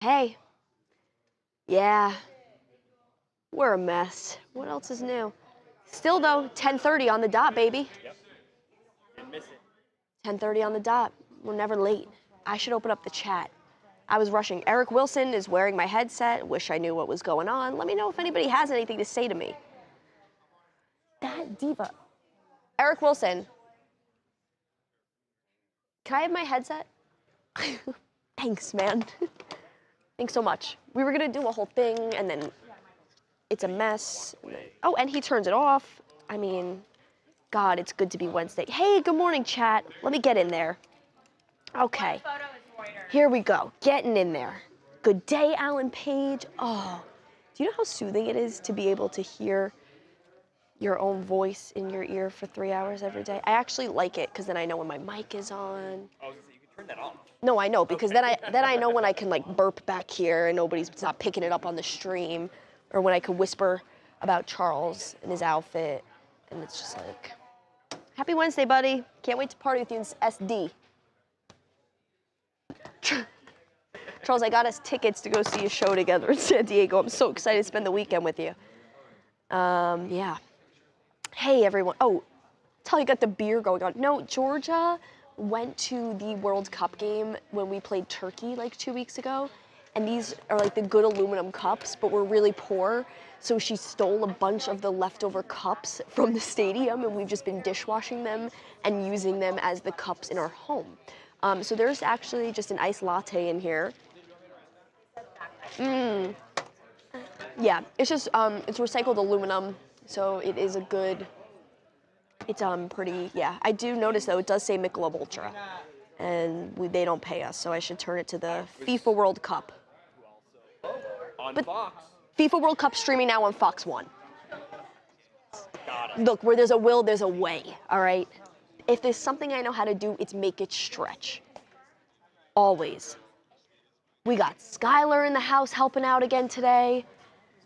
Hey. Yeah. We're a mess. What else is new? Still though, 10:30 on the dot, baby. Yep. Didn't miss it. 10:30 on the dot. We're never late. I should open up the chat. I was rushing. Eric Wilson is wearing my headset. Wish I knew what was going on. Let me know if anybody has anything to say to me. That diva. Eric Wilson. Can I have my headset? Thanks, man. Thanks so much. We were gonna do a whole thing and then it's a mess. Oh, and he turns it off. I mean, God, it's good to be Wednesday. Hey, good morning, chat. Let me get in there. Okay. Here we go. Getting in there. Good day, Alan Page. Oh, do you know how soothing it is to be able to hear your own voice in your ear for 3 hours every day? I actually like it because then I know when my mic is on. I was gonna say, you can turn that off. No, I know, because then I know when I can like burp back here and it's not picking it up on the stream, or when I can whisper about Charles and his outfit, and it's just like, happy Wednesday, buddy. Can't wait to party with you in SD. Charles, I got us tickets to go see a show together in San Diego. I'm so excited to spend the weekend with you. Yeah. Hey, everyone. Oh, tell you got the beer going on. No, Georgia went to the World Cup game when we played Turkey like 2 weeks ago, and these are like the good aluminum cups, but we're really poor, so she stole a bunch of the leftover cups from the stadium, and we've just been dishwashing them and using them as the cups in our home. So there's actually just an iced latte in here. Yeah, it's just it's recycled aluminum, so it is a good. It's pretty, yeah. I do notice though, it does say Michelob Ultra, and they don't pay us, so I should turn it to the FIFA World Cup. On But Fox. FIFA World Cup streaming now on Fox 1. Got it. Look, where there's a will, there's a way, all right? If there's something I know how to do, it's make it stretch. Always. We got Skylar in the house helping out again today.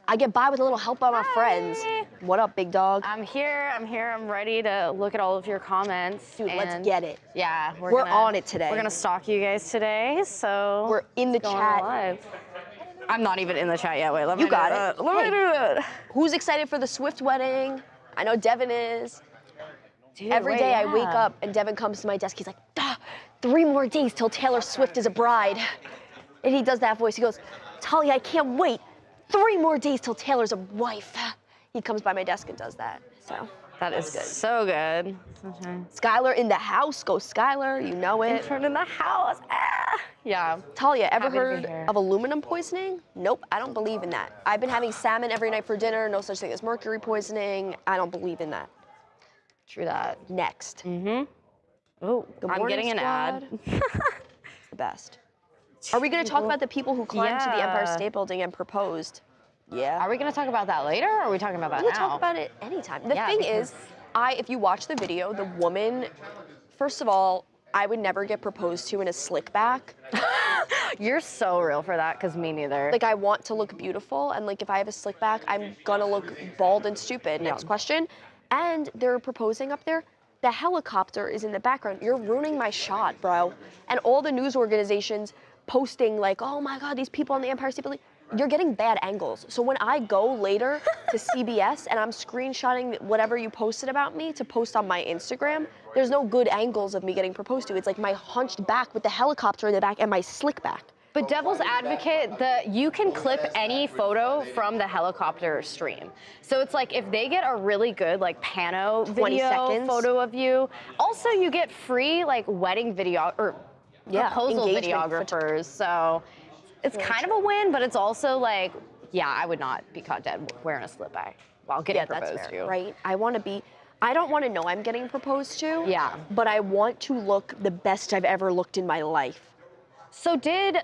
I get by with a little help by my friends. What up, big dog? I'm here. I'm ready to look at all of your comments. Dude, let's get it. Yeah, We're on it today. We're gonna stalk you guys today, so We're in the it's going chat. live. I'm not even in the chat yet. Wait, let me You got do it. that. Let me do that. Who's excited for the Swift wedding? I know Devin is. Dude, Every day I wake yeah. up and Devin comes to my desk. He's like, 3 more days till Taylor Swift is a bride. And he does that voice. He goes, Talia, I can't wait. 3 more days till Taylor's a wife. He comes by my desk and does that. So That is good. So good. Okay. Skylar in the house. Go Skylar. You know it. Intern in the house. Ah. Yeah. Talia, ever Happy to be heard here. of aluminum poisoning? Nope, I don't believe in that. I've been having salmon every night for dinner. No such thing as mercury poisoning. I don't believe in that. True that. Next. Oh, Good I'm morning, getting an ad. squad. The best. Are we going to talk about the people who climbed to the Empire State Building and proposed? Yeah. Are we gonna talk about that later, or are we talking about that We now? can talk about it anytime. The Yeah, thing because- is, if you watch the video, the woman, first of all, I would never get proposed to in a slick back. You're so real for that, because me neither. Like, I want to look beautiful, and like, if I have a slick back, I'm gonna look bald and stupid. Next question. And they're proposing up there. The helicopter is in the background. You're ruining my shot, bro. And all the news organizations posting like, oh my God, these people on the Empire State Building. You're getting bad angles. So when I go later to CBS and I'm screenshotting whatever you posted about me to post on my Instagram, there's no good angles of me getting proposed to. It's like my hunched back with the helicopter in the back and my slick back. But devil's advocate, you can clip any photo from the helicopter stream. So it's like if they get a really good like pano 20 video seconds. photo of you, also you get free like wedding video or proposal engagement videographers. So it's kind of a win, but it's also like, yeah, I would not be caught dead wearing a slip bag while getting proposed that's fair, to. right? I don't want to know I'm getting proposed to. Yeah. But I want to look the best I've ever looked in my life. So did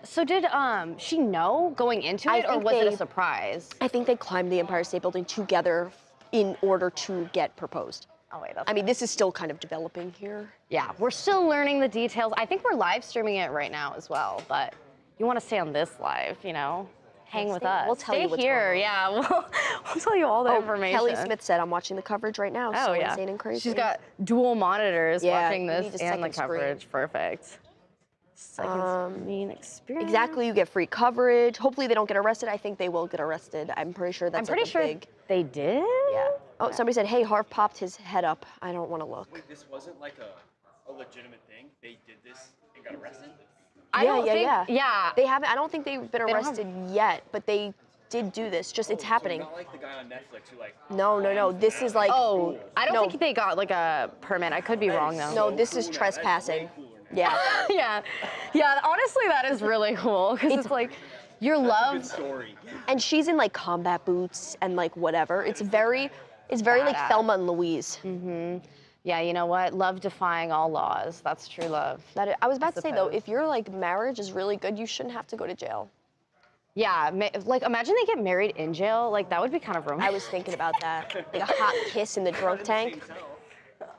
she know going into it, or was it a surprise? I think they climbed the Empire State Building together in order to get proposed. Oh wait, that's I mean, this is still kind of developing here. Yeah, we're still learning the details. I think we're live streaming it right now as well, but you want to stay on this live, you know? Hang with us. We'll tell you what's here. going on. Yeah, we'll tell you all the information. Kelly Smith said, I'm watching the coverage right now. Oh, so yeah. insane and crazy. She's got dual monitors Yeah, watching you this need a and the second screen. coverage. Perfect. Second mean experience. Exactly, you get free coverage. Hopefully they don't get arrested. I think they will get arrested. I'm pretty sure that's I'm pretty like a sure big. they did. Yeah. Oh, somebody said, hey, Harv popped his head up. I don't want to look. Wait, this wasn't like a legitimate thing? They did this and got arrested? I don't think, yeah. They haven't. I don't think they've been don't have- arrested yet, but they did do this. Just it's happening. So not like the guy on Netflix who like. No. This is like. Oh, I don't No. think they got like a permit. I could be wrong though. No, this is trespassing. Yeah. yeah. Honestly, that is really cool because it's like your Good love. story. And she's in like combat boots and like whatever. It's very like Badass. Thelma and Louise. Yeah, you know what? Love defying all laws. That's true love. I was about to say though, suppose. if your like marriage is really good, you shouldn't have to go to jail. Yeah, like imagine they get married in jail. Like that would be kind of romantic. I was thinking about that. Like a hot kiss in the drunk tank.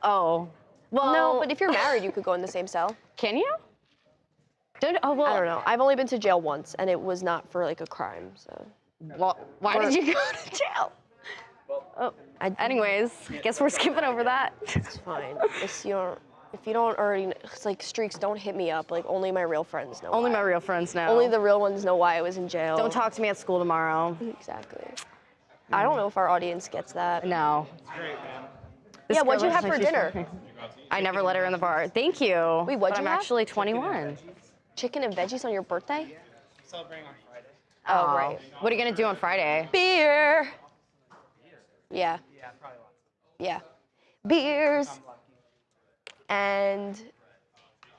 Oh, well. No, but if you're married, you could go in the same cell. Can you? Oh well. I don't know. I've only been to jail once, and it was not for like a crime. So. Well, why did you go to jail? Oh, anyways, guess we're skipping over that. It's fine. If you don't already, it's like streaks, don't hit me up. Like only my real friends know. Only why. my real friends know. Only the real ones know why I was in jail. Don't talk to me at school tomorrow. Exactly. I don't know if our audience gets that. No. Yeah, what'd you have for dinner? I never let her in the bar. Thank you. Wait, what'd but you I'm have? actually 21. Chicken and veggies on your birthday? Celebrating on Friday. Oh, right. What are you gonna do on Friday? Beer. Yeah. Yeah, probably lots. Yeah. Beers. And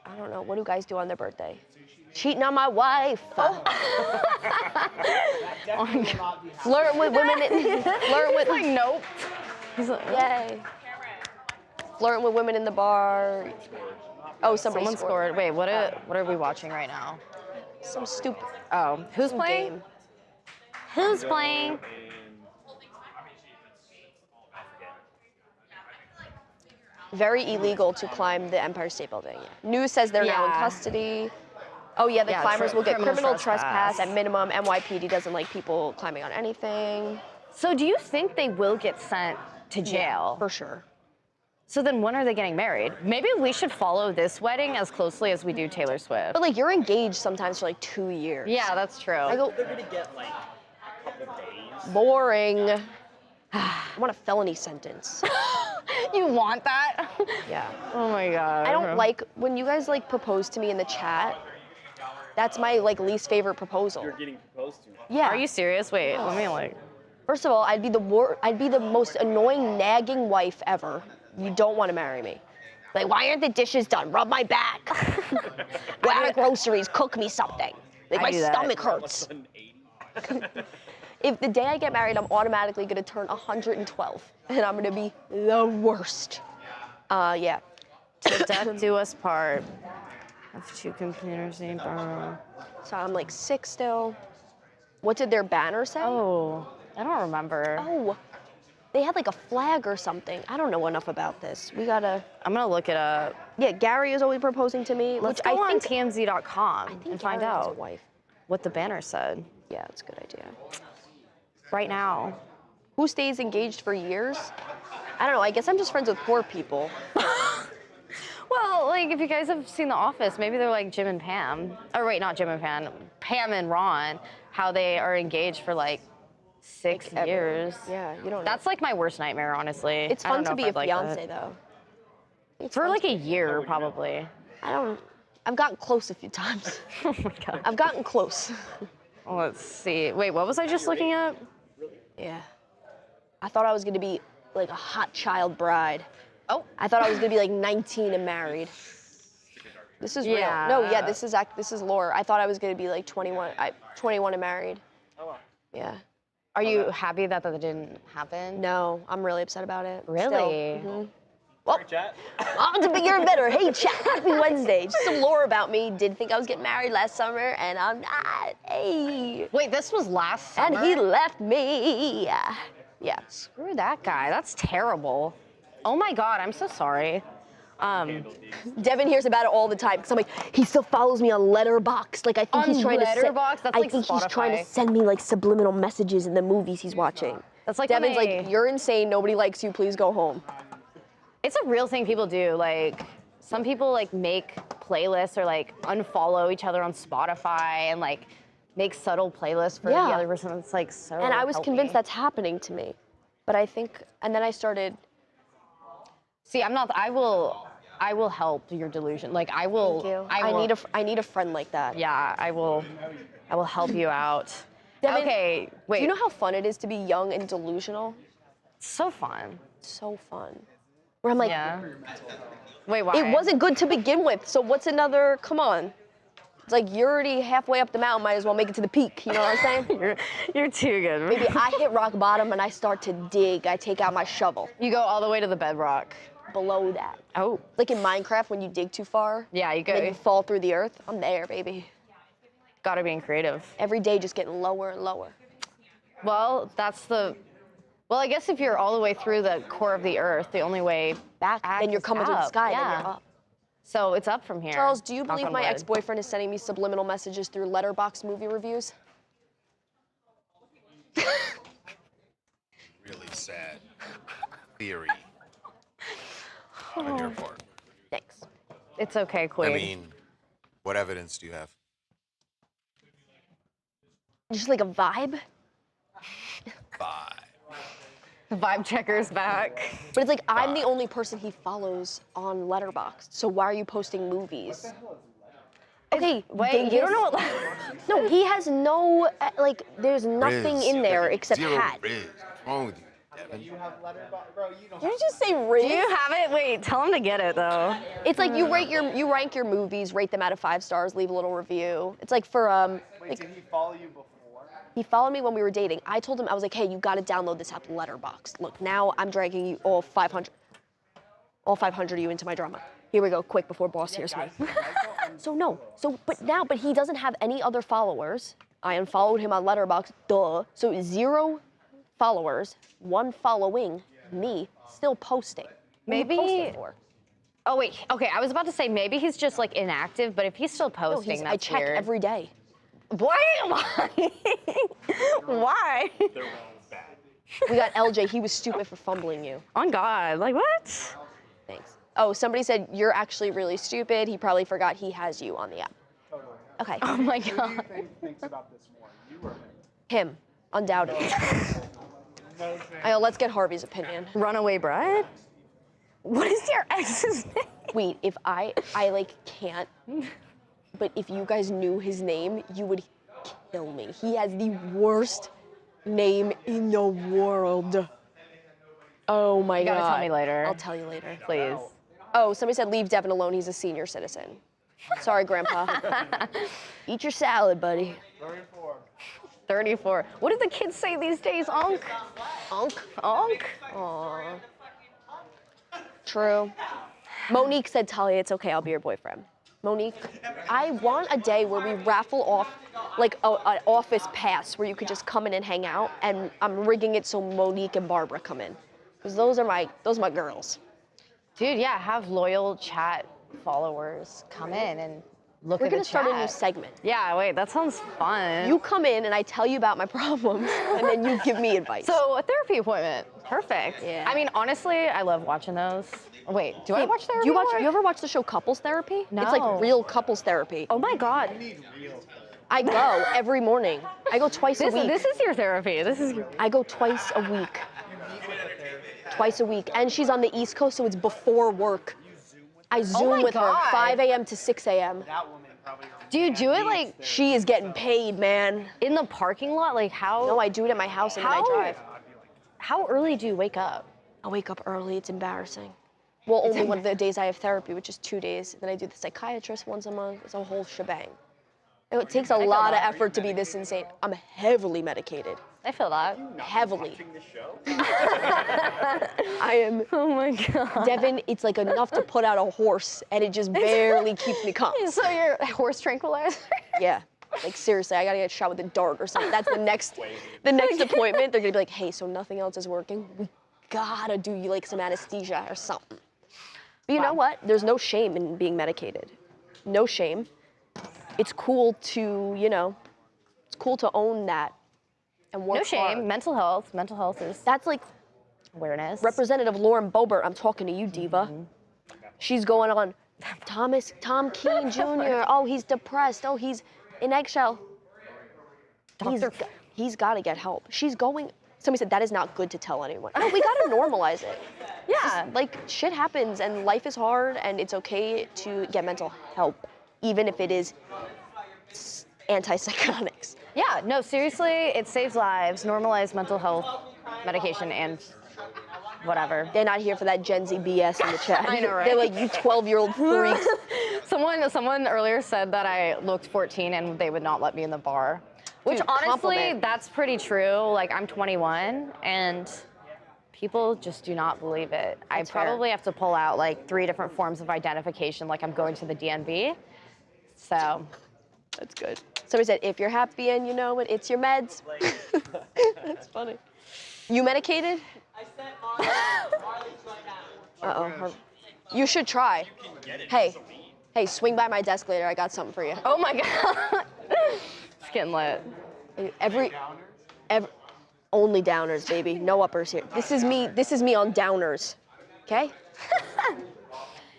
I don't know, what do guys do on their birthday? Cheating on my wife. Flirting with women. Flirting with. Like, nope. He's like, Yay. Flirting with women in the bar. Oh, someone scored. Wait, what are we watching right now? Some stupid Oh, who's playing? game. Who's playing? Very illegal to climb the Empire State Building. Yeah. News says they're now in Yeah. custody. Oh yeah, the Yeah, climbers will get criminal criminal trespass. trespass. At minimum. NYPD doesn't like people climbing on anything. So do you think they will get sent to jail? For sure. So then when are they getting married? Maybe we should follow this wedding as closely as we do Taylor Swift. But like you're engaged sometimes for like 2 years. Yeah, that's true. I go, They're gonna get like a couple days. boring. I want a felony sentence. You want that? Yeah. Oh my god. I don't like when you guys like propose to me in the chat. That's my like least favorite proposal. You're getting proposed to. Yeah. Are you serious? Wait, let me like. First of all, I'd be the most annoying nagging wife ever. You don't want to marry me. Like, why aren't the dishes done? Rub my back. Go out of groceries, cook me something. Like I my do that. stomach All of a hurts. sudden 80. If the day I get married, I'm automatically gonna turn 112, and I'm gonna be the worst. Yeah. Till death do us part. Have two computers named Burrow. So I'm like sick still. What did their banner say? Oh, I don't remember. Oh, they had like a flag or something. I don't know enough about this. We gotta. I'm gonna look it up. Yeah, Gary is always proposing to me, Let's which go I on think TMZ.com I think and find Gary has a out wife. what the banner said Yeah, it's a good idea. right now. Who stays engaged for years? I don't know. I guess I'm just friends with poor people. Well, like if you guys have seen The Office, maybe they're like Jim and Pam. Or wait, not Jim and Pam. Pam and Ron, how they are engaged for like 6 Ever. years. Yeah, you don't. That's like my worst nightmare, honestly. It's I don't fun know to if be a I'd like fiance that. though. It's For fun like to- a year, probably. I've gotten close a few times. Oh my god. I've gotten close. Let's see. Wait, what was I just looking at? Yeah. I thought I was gonna be like a hot child bride. Oh. I thought I was gonna be like 19 and married. This is Yeah. real. No, yeah, this is lore. I thought I was gonna be like 21. 21 and married. Oh well. Yeah. Are you happy that that didn't happen? No, I'm really upset about it. Really? Still. Well, Sorry, chat. on to bigger and better. Hey, chat, happy Wednesday. Just some lore about me. Did think I was getting married last summer, and I'm not. Hey. Wait, this was last summer? And he left me. Yeah. Screw that guy. That's terrible. Oh my god, I'm so sorry. Devin hears about it all the time because I'm like, he still follows me on Letterboxd. Like I think On he's trying Letterboxd? to. That's I like think he's trying to Spotify. send me like subliminal messages in the movies he's watching. That's like Devin's when like, you're insane. Nobody likes you. Please go home. It's a real thing people do, like some people like make playlists or like unfollow each other on Spotify and like make subtle playlists for the Yeah. other person. It's like so. And I was healthy. convinced that's happening to me. But I think, and then I started. See, I'm not. I will help your delusion. Like I will. Thank you. I will, I need a friend like that. Yeah, I will help you out. Devin, Okay, wait. Do you know how fun it is to be young and delusional? So fun. So fun. Where I'm like, Yeah. Wait, why? it wasn't good to begin with, so what's another, come on. It's like you're already halfway up the mountain, might as well make it to the peak, you know what I'm saying? You're too good. Maybe I hit rock bottom and I start to dig, I take out my shovel. You go all the way to the bedrock. Below that. Oh. Like in Minecraft when you dig too far. Yeah, you Then go. you fall through the earth. I'm there, baby. Gotta be creative. Every day just getting lower and lower. Well, well, I guess if you're all the way through the core of the earth, the only way Back, then you're is coming to the up. sky, Yeah. then you're up. So it's up from here. Charles, do you Knock believe on my wood. ex-boyfriend is sending me subliminal messages through Letterboxd movie reviews? Really sad theory on your part. Thanks. It's okay, Queen. I mean, what evidence do you have? Just like a vibe? Bye. The vibe checker's back. But it's like I'm the only person he follows on Letterboxd. So why are you posting movies? Okay, Wait, you don't know what? No, he has no like. There's nothing Riz, in there except zero hat. Riz. What's wrong with you, Devin? Did you just say Riz? Do you have it? Wait, tell him to get it though. It's like you rank your movies, rate them out of 5 stars, leave a little review. It's like for Wait, like, did he follow you before? he followed me when we were dating. I told him I was like, hey, you got to download this app, Letterboxd. Look, now I'm dragging you all 500 of you into my drama. Here we go, quick before boss hears me. But he doesn't have any other followers. I unfollowed him on Letterboxd, duh. So 0 followers, 1 following me, still posting. What are you Maybe- posting for? Oh wait, okay. I was about to say maybe he's just like inactive, but if he's still No, posting, I that's check weird. every day. Why? Why? They're all bad. We got LJ, he was stupid for fumbling you. On God, like what? Thanks. Oh, somebody said you're actually really stupid. He probably forgot he has you on the app. Okay. Oh my Who do God. you think thinks about this more, you or him? Him, undoubtedly. No All right, let's get Harvey's opinion. Runaway bride? What is your ex's name? Wait, if I like can't, but if you guys knew his name, you would kill me. He has the worst name in the world. Oh my You God. gotta tell me later. I'll tell you later. Please. Oh, somebody said leave Devin alone. He's a senior citizen. Sorry, Grandpa. Eat your salad, buddy. 34. 34. What do the kids say these days? Onk? Unk. Onk? Aww. True. Monique said, Talia, it's okay, I'll be your boyfriend. Monique, I want a day where we raffle off like an office pass where you could just come in and hang out, and I'm rigging it so Monique and Barbara come in. Because those are my girls. Dude, yeah, have loyal chat followers come in and look We're at the gonna start a new chat. segment. Yeah, wait, that sounds fun. You come in and I tell you about my problems, and then you give me advice. So a therapy appointment. Perfect. Yeah. I mean, honestly, I love watching those. Wait, do I watch therapy? Do more? you ever watch the show Couples Therapy? It's No. like real couples therapy. Oh my God. I go every morning. I go twice a week. This is your therapy. This is your. I go twice a week. Twice a week. And she's on the East Coast, so it's before work. I Zoom my with God. her 5 a.m. to 6 a.m. That woman probably. Do you do it like She is getting paid, man. in the parking lot? Like how? No, I do it at my house and then I How? drive. How early do you wake up? I wake up early, it's embarrassing. Well, only one of the days I have therapy, which is 2 days. Then I do the psychiatrist once a month. It's a whole shebang. It takes a lot of effort to be this insane. I'm heavily medicated. I feel that. Heavily. Watching the show? I am, Oh my God. Devin, it's like enough to put out a horse, and it just barely keeps me calm. So you're a horse tranquilizer? Yeah. Like seriously, I gotta get shot with a dart or something. That's the next appointment. They're gonna be like, hey, so nothing else is working. We gotta do you like some anesthesia or something. But you know what? There's no shame in being medicated. No shame. It's cool to, it's cool to own that and work No shame. hard. Mental health. Mental health is That's like awareness. Representative Lauren Boebert. I'm talking to you, diva. She's going on Tom Keene Jr. Oh, he's depressed. Oh, he's in eggshell. He's got to get help. Somebody said that is not good to tell anyone. No, we got to normalize it. Yeah. Like, shit happens and life is hard and it's okay to get mental help, even if it is antipsychotics. Yeah, no, seriously, it saves lives. Normalize mental health medication and whatever. They're not here for that Gen Z BS in the chat. I know, right? They're like, you 12-year-old freaks. Someone earlier said that I looked 14 and they would not let me in the bar. Which Dude, honestly, compliment. that's pretty true. Like, I'm 21 and people just do not believe it. I That's fair. probably have to pull out like 3 different forms of identification, like I'm going to the DMV. So. That's good. Somebody said, if you're happy and you know it, it's your meds. That's funny. You medicated? I sent Marley's right now. Uh-oh. You should try. Hey, swing by my desk later. I got something for you. Oh my God. It's getting lit. Every only downers, baby. No uppers here. This is me on downers. Okay?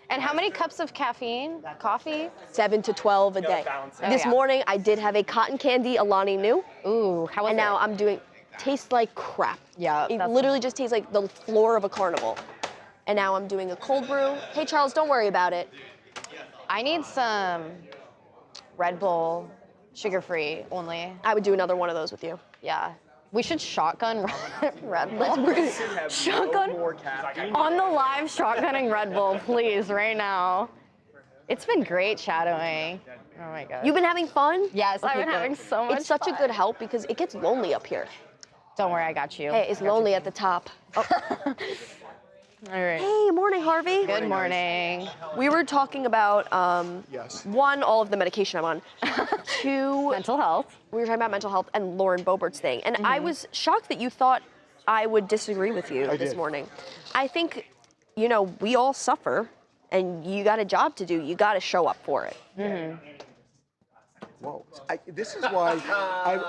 And how many cups of caffeine? Coffee? 7 to 12 a day. Oh, This yeah. morning I did have a cotton candy Alani Nu, Ooh, how was and it? now I'm doing tastes like crap. Yeah, It that's- literally just tastes like the floor of a carnival. And now I'm doing a cold brew. Hey Charles, don't worry about it. I need some Red Bull, sugar-free only. I would do another one of those with you. Yeah. We should shotgun Red Bull. Shotgun More caffeine. on the live shotgunning Red Bull, please, right now. It's been great shadowing. Oh my God. You've been having fun? Yes, I've been good. having so much It's such a fun. good help because it gets lonely up here. Don't worry, I got you. Hey, it's lonely at the top. All right. Hey, morning, Harvey. Good morning. We were talking about, one, all of the medication I'm on. 2, Mental health. we were talking about mental health and Lauren Boebert's thing. And I was shocked that you thought I would disagree with you this morning. I think, we all suffer and you got a job to do. You got to show up for it. Whoa. This is why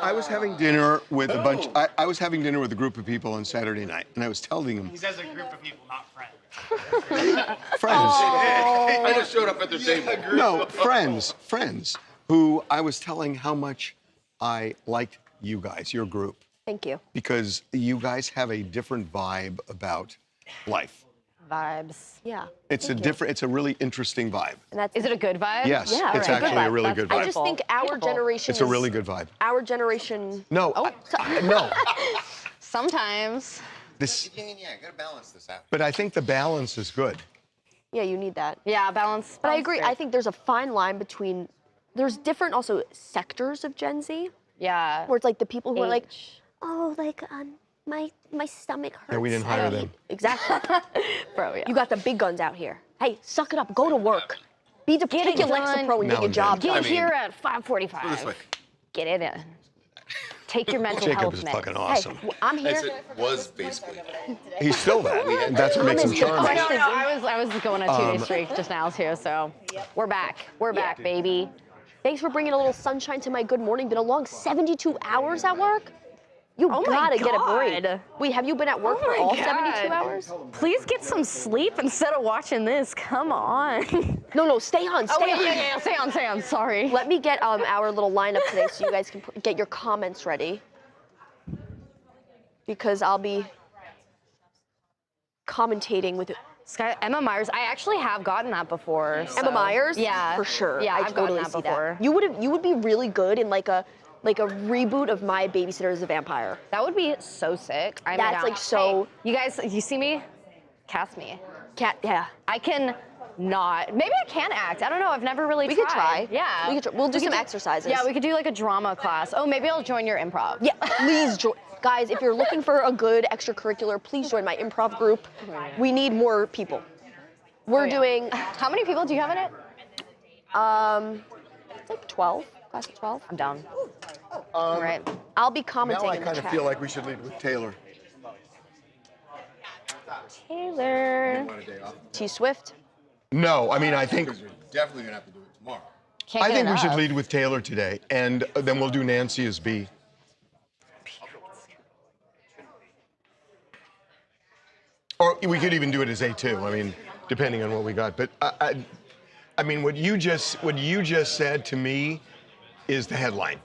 I was having dinner with a bunch. I was having dinner with a group of people on Saturday night, and I was telling them, He says a group of people, not friends. friends. I just showed up at their table. No, friends who I was telling how much I liked you guys, your group, Thank you. because you guys have a different vibe about life. Vibes. Yeah. It's it's a really interesting vibe. And that's Is it a good vibe? Yes, Yeah, it's right. Good actually a vibe. really That's good I vibe. just think our Beautiful. generation It's a is- really good vibe. Our generation. No, no. Sometimes. This, Yeah, gotta balance this out. but I think the balance is good. Yeah, you need that. Yeah, balance. But I balance agree. great. I think there's a fine line between. There's different also sectors of Gen Z Yeah. where it's like the people who are like, Age. oh, like my stomach hurts. Yeah, we didn't I hire don't them. eat." Exactly. Bro, yeah. You got the big guns out here. Hey, suck it up. Go to work. Take it your done. Lexapro and Now get your and job then. done. Get here at 5:45. This way. Get it in. Take your mental Jacob health is meds. fucking Hey, awesome. I'm I here. said was basically. He's still that. That's what makes him Thomas, charming. the question is- I was going a 2-day streak just now too, so we're back. We're back, baby. Thanks for bringing a little sunshine to my good morning. Been a long 72 hours at work. You Oh my gotta get a break. God. Wait, have you been at work Oh for my all God. 72 hours? Please get some sleep instead of watching this. Come on. No, stay on, Oh, stay wait, on. yeah, stay on. Sorry. Let me get our little lineup today so you guys can get your comments ready. Because I'll be commentating with Emma Myers. I actually have gotten that before. Emma so- Myers. Yeah. For sure. Yeah, I I've totally gotten that see before. that. You would be really good in like a reboot of My Babysitter is a Vampire. That would be so sick. I'm That's, down. like, so- Hey, you guys, you see me? Cast me. Yeah. I can not. Maybe I can act. I don't know. I've never really We tried. could try. Yeah. We could try. We'll do We could some exercises. Yeah, we could do like a drama class. Oh, maybe I'll join your improv. Yeah, please join. Guys, if you're looking for a good extracurricular, please join my improv group. We need more people. We're Yeah. doing How many people do you have in it? like 12, class of 12. I'm down. All right. I'll be Now commenting I in the kind of chat. feel like we should lead with Taylor. Taylor. Want a day off? T Swift. No, I mean, I think Because you're definitely gonna have to do it tomorrow. Can't I get think we should enough. lead with Taylor today, and then we'll do Nancy as B. Or we could even do it as A2. I mean, depending on what we got. But I mean, what you just said to me is the headline.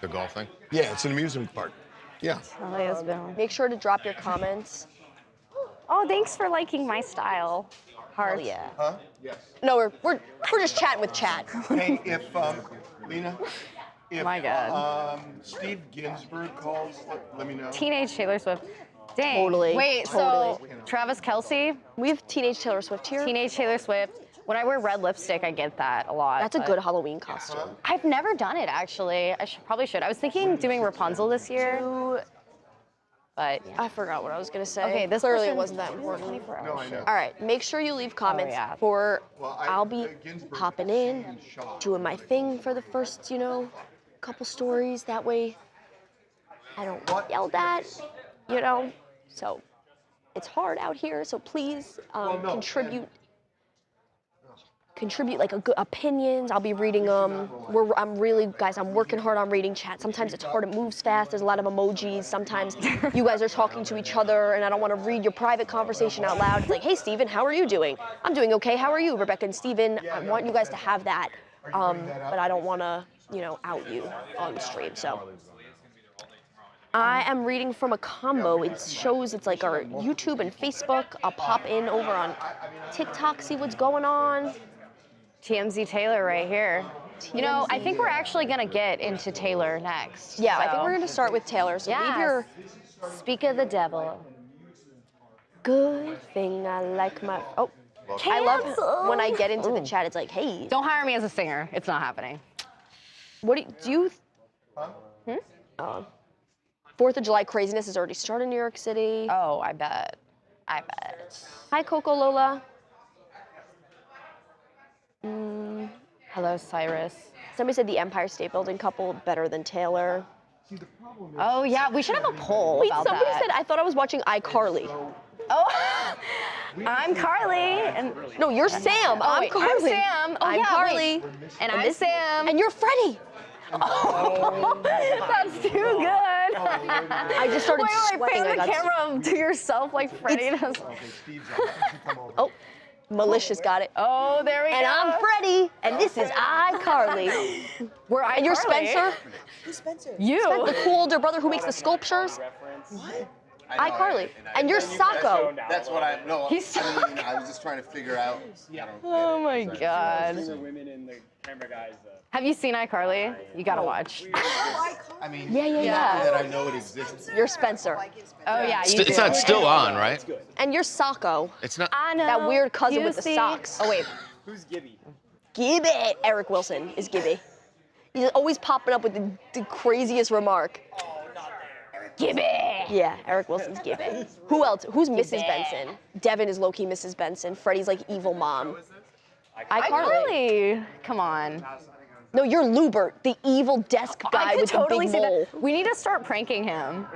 The golf thing? Yeah, it's an amusement park. Yeah. Probably has been. Make sure to drop your comments. Oh, thanks for liking my style. Heart. Oh yeah. Huh? Yes. No, we're just chatting with chat. Hey, if Lena, if My God. Steve Ginsburg calls, let me know. Teenage Taylor Swift. Dang. Totally, Wait, totally. so Travis Kelce, We have teenage Taylor Swift here. Teenage Taylor Swift. When I wear red lipstick, I get that a lot. That's a but good Halloween costume. I've never done it actually. I probably should. I was thinking doing Rapunzel this year, but yeah. I forgot what I was gonna say. Okay, this clearly it person- wasn't that important. 24 hours. No, I know. All right, make sure you leave comments yeah. for. Well, I'll be Ginsburg popping was in, shocked. doing my thing for the first, couple stories. That way, I don't get yelled at, So, it's hard out here. So please contribute. Contribute like opinions. I'll be reading them. I'm working hard on reading chat. Sometimes it's hard. It moves fast. There's a lot of emojis. Sometimes you guys are talking to each other, and I don't want to read your private conversation out loud. It's like, hey, Steven, how are you doing? I'm doing okay. How are you, Rebecca and Steven? I want you guys to have that, but I don't want to, out you on the stream. So I am reading from a combo. It shows it's like our YouTube and Facebook. I'll pop in over on TikTok, see what's going on. TMZ Taylor right here. I think we're actually gonna get into Taylor next. Yeah, I think so. we're gonna start with Taylor. So leave your Speak of the devil. good thing I like my. Oh, I love when I get into the chat. It's like, hey, Don't hire me as a singer. It's not happening. what do you? 4th of July craziness has already started in New York City. Oh, I bet. Hi, Coco Lola. Hello, Cyrus. Somebody said the Empire State Building couple better than Taylor. Oh yeah, we should have a poll Wait, about somebody that. said I thought I was watching iCarly. Oh, I'm Carly, and No, you're Sam. I'm wait, Carly. I'm Sam. Oh, I'm yeah, Carly. wait. And I'm Sam. And you're Freddie. That's too good. I just started sweating. Pan I the got camera to yourself like Freddie does. Oh, Malicious got it. Oh, there we And go. I'm Freddie, and this is iCarly. We're And you're Spencer, Who's Spencer? You. the cool older brother who makes the sculptures. What? iCarly. And you're Sacco. That's what I He's I was just trying to figure out. Oh my God. The women and the camera guys. Have you seen iCarly? You gotta watch. I mean, Yeah. that I know it exists. You're Spencer. Oh yeah, you It's do. not still on, right? And you're Sacco. It's not. I know. That weird cousin you with the see- socks. Oh wait. Who's Gibby? Gibby. Eric Wilson is Gibby. He's always popping up with the craziest remark. Gibby. Yeah, Eric Wilson's Gibby. Who else? Who's Mrs. Benson? Devin is low-key Mrs. Benson. Freddie's like evil mom. iCarly. iCarly. Come on. No, you're Lubert, the evil desk guy I could with totally the see big mole. that. We need to start pranking him.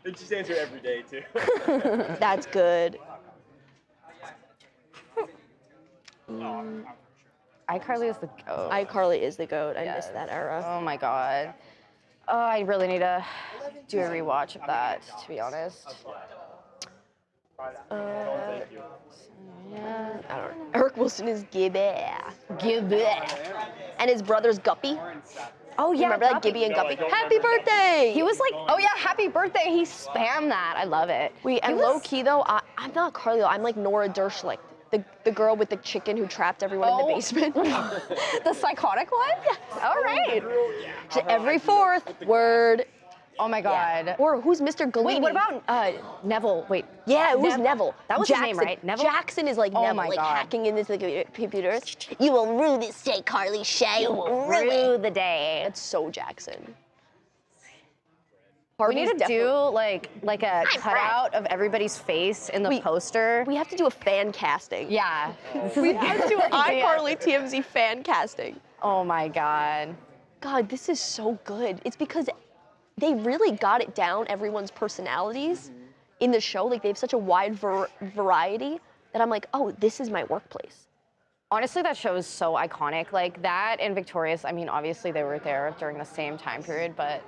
And she's answer every day too. That's good. iCarly is the goat. iCarly is the GOAT. I Yes. missed that era. Oh my God. Oh, I really need to do a rewatch of that, to be honest. Thank you. Yeah. I don't know. Eric Wilson is Gibby. Gibby. And his brother's Guppy. Oh yeah. Remember that Guppy. Gibby and Guppy? don't Happy remember. birthday! He was like, oh yeah, happy birthday. He spammed that. I love it. Wait, and He was- low key though, I'm not Carly though. I'm like Nora Dershlick, the girl with the chicken who trapped everyone in the Oh. basement. The psychotic one? All right. So every fourth word. Oh my God. Or who's Mr. Galini? Wait, what about Neville? Wait. Yeah, it was Neville. That was his Jackson. name, right? Neville? Jackson is like Oh Neville, my like God. hacking into the computers. You will rue this day, Carly Shay. You will rue it. Rue the day. That's so Jackson. We need Harvey's to definitely- do like a cutout of everybody's face in the poster. We have to do a fan casting. Yeah. We have to do an idea. iCarly TMZ fan casting. Oh my God. God, this is so good. It's because they really got it down, everyone's personalities in the show. Like, they have such a wide variety that I'm like, oh, this is my workplace. Honestly, that show is so iconic. Like that and Victorious, I mean, obviously they were there during the same time period, but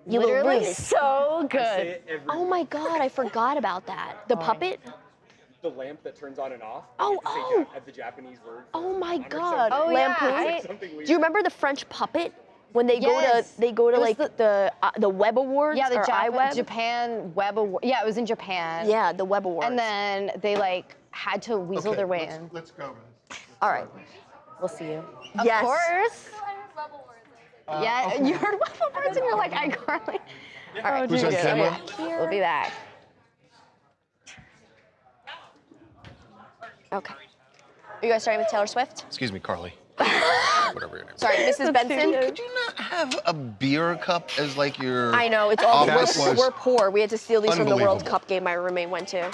You will literally rue this. so Say good. it every Oh my God, I forgot about that. The puppet? the lamp that turns on and off. Oh, oh. At the Japanese word. Oh my or God. something. Oh, yeah, Lampoon. right? Something weird. Do you remember the French puppet? When they Yes. go to It was like the Web Awards Yeah, the or iWeb? Japan Web Award. Yeah, it was in Japan. Yeah, the Web Awards. And then they like had to weasel their way in. Let's go. All right. We'll see you. Yes. Of course. Yeah, you heard Web Awards and you're like iCarly. All right, Who's on dude, camera? okay. We'll be back. Okay. Are you guys starting with Taylor Swift? Excuse me, Carly. Whatever your name is. Sorry, Mrs. Benson. Could you not have a beer cup as like your? I know, it's all That was we're poor. We had to steal these from the World unbelievable. Cup game my roommate went to.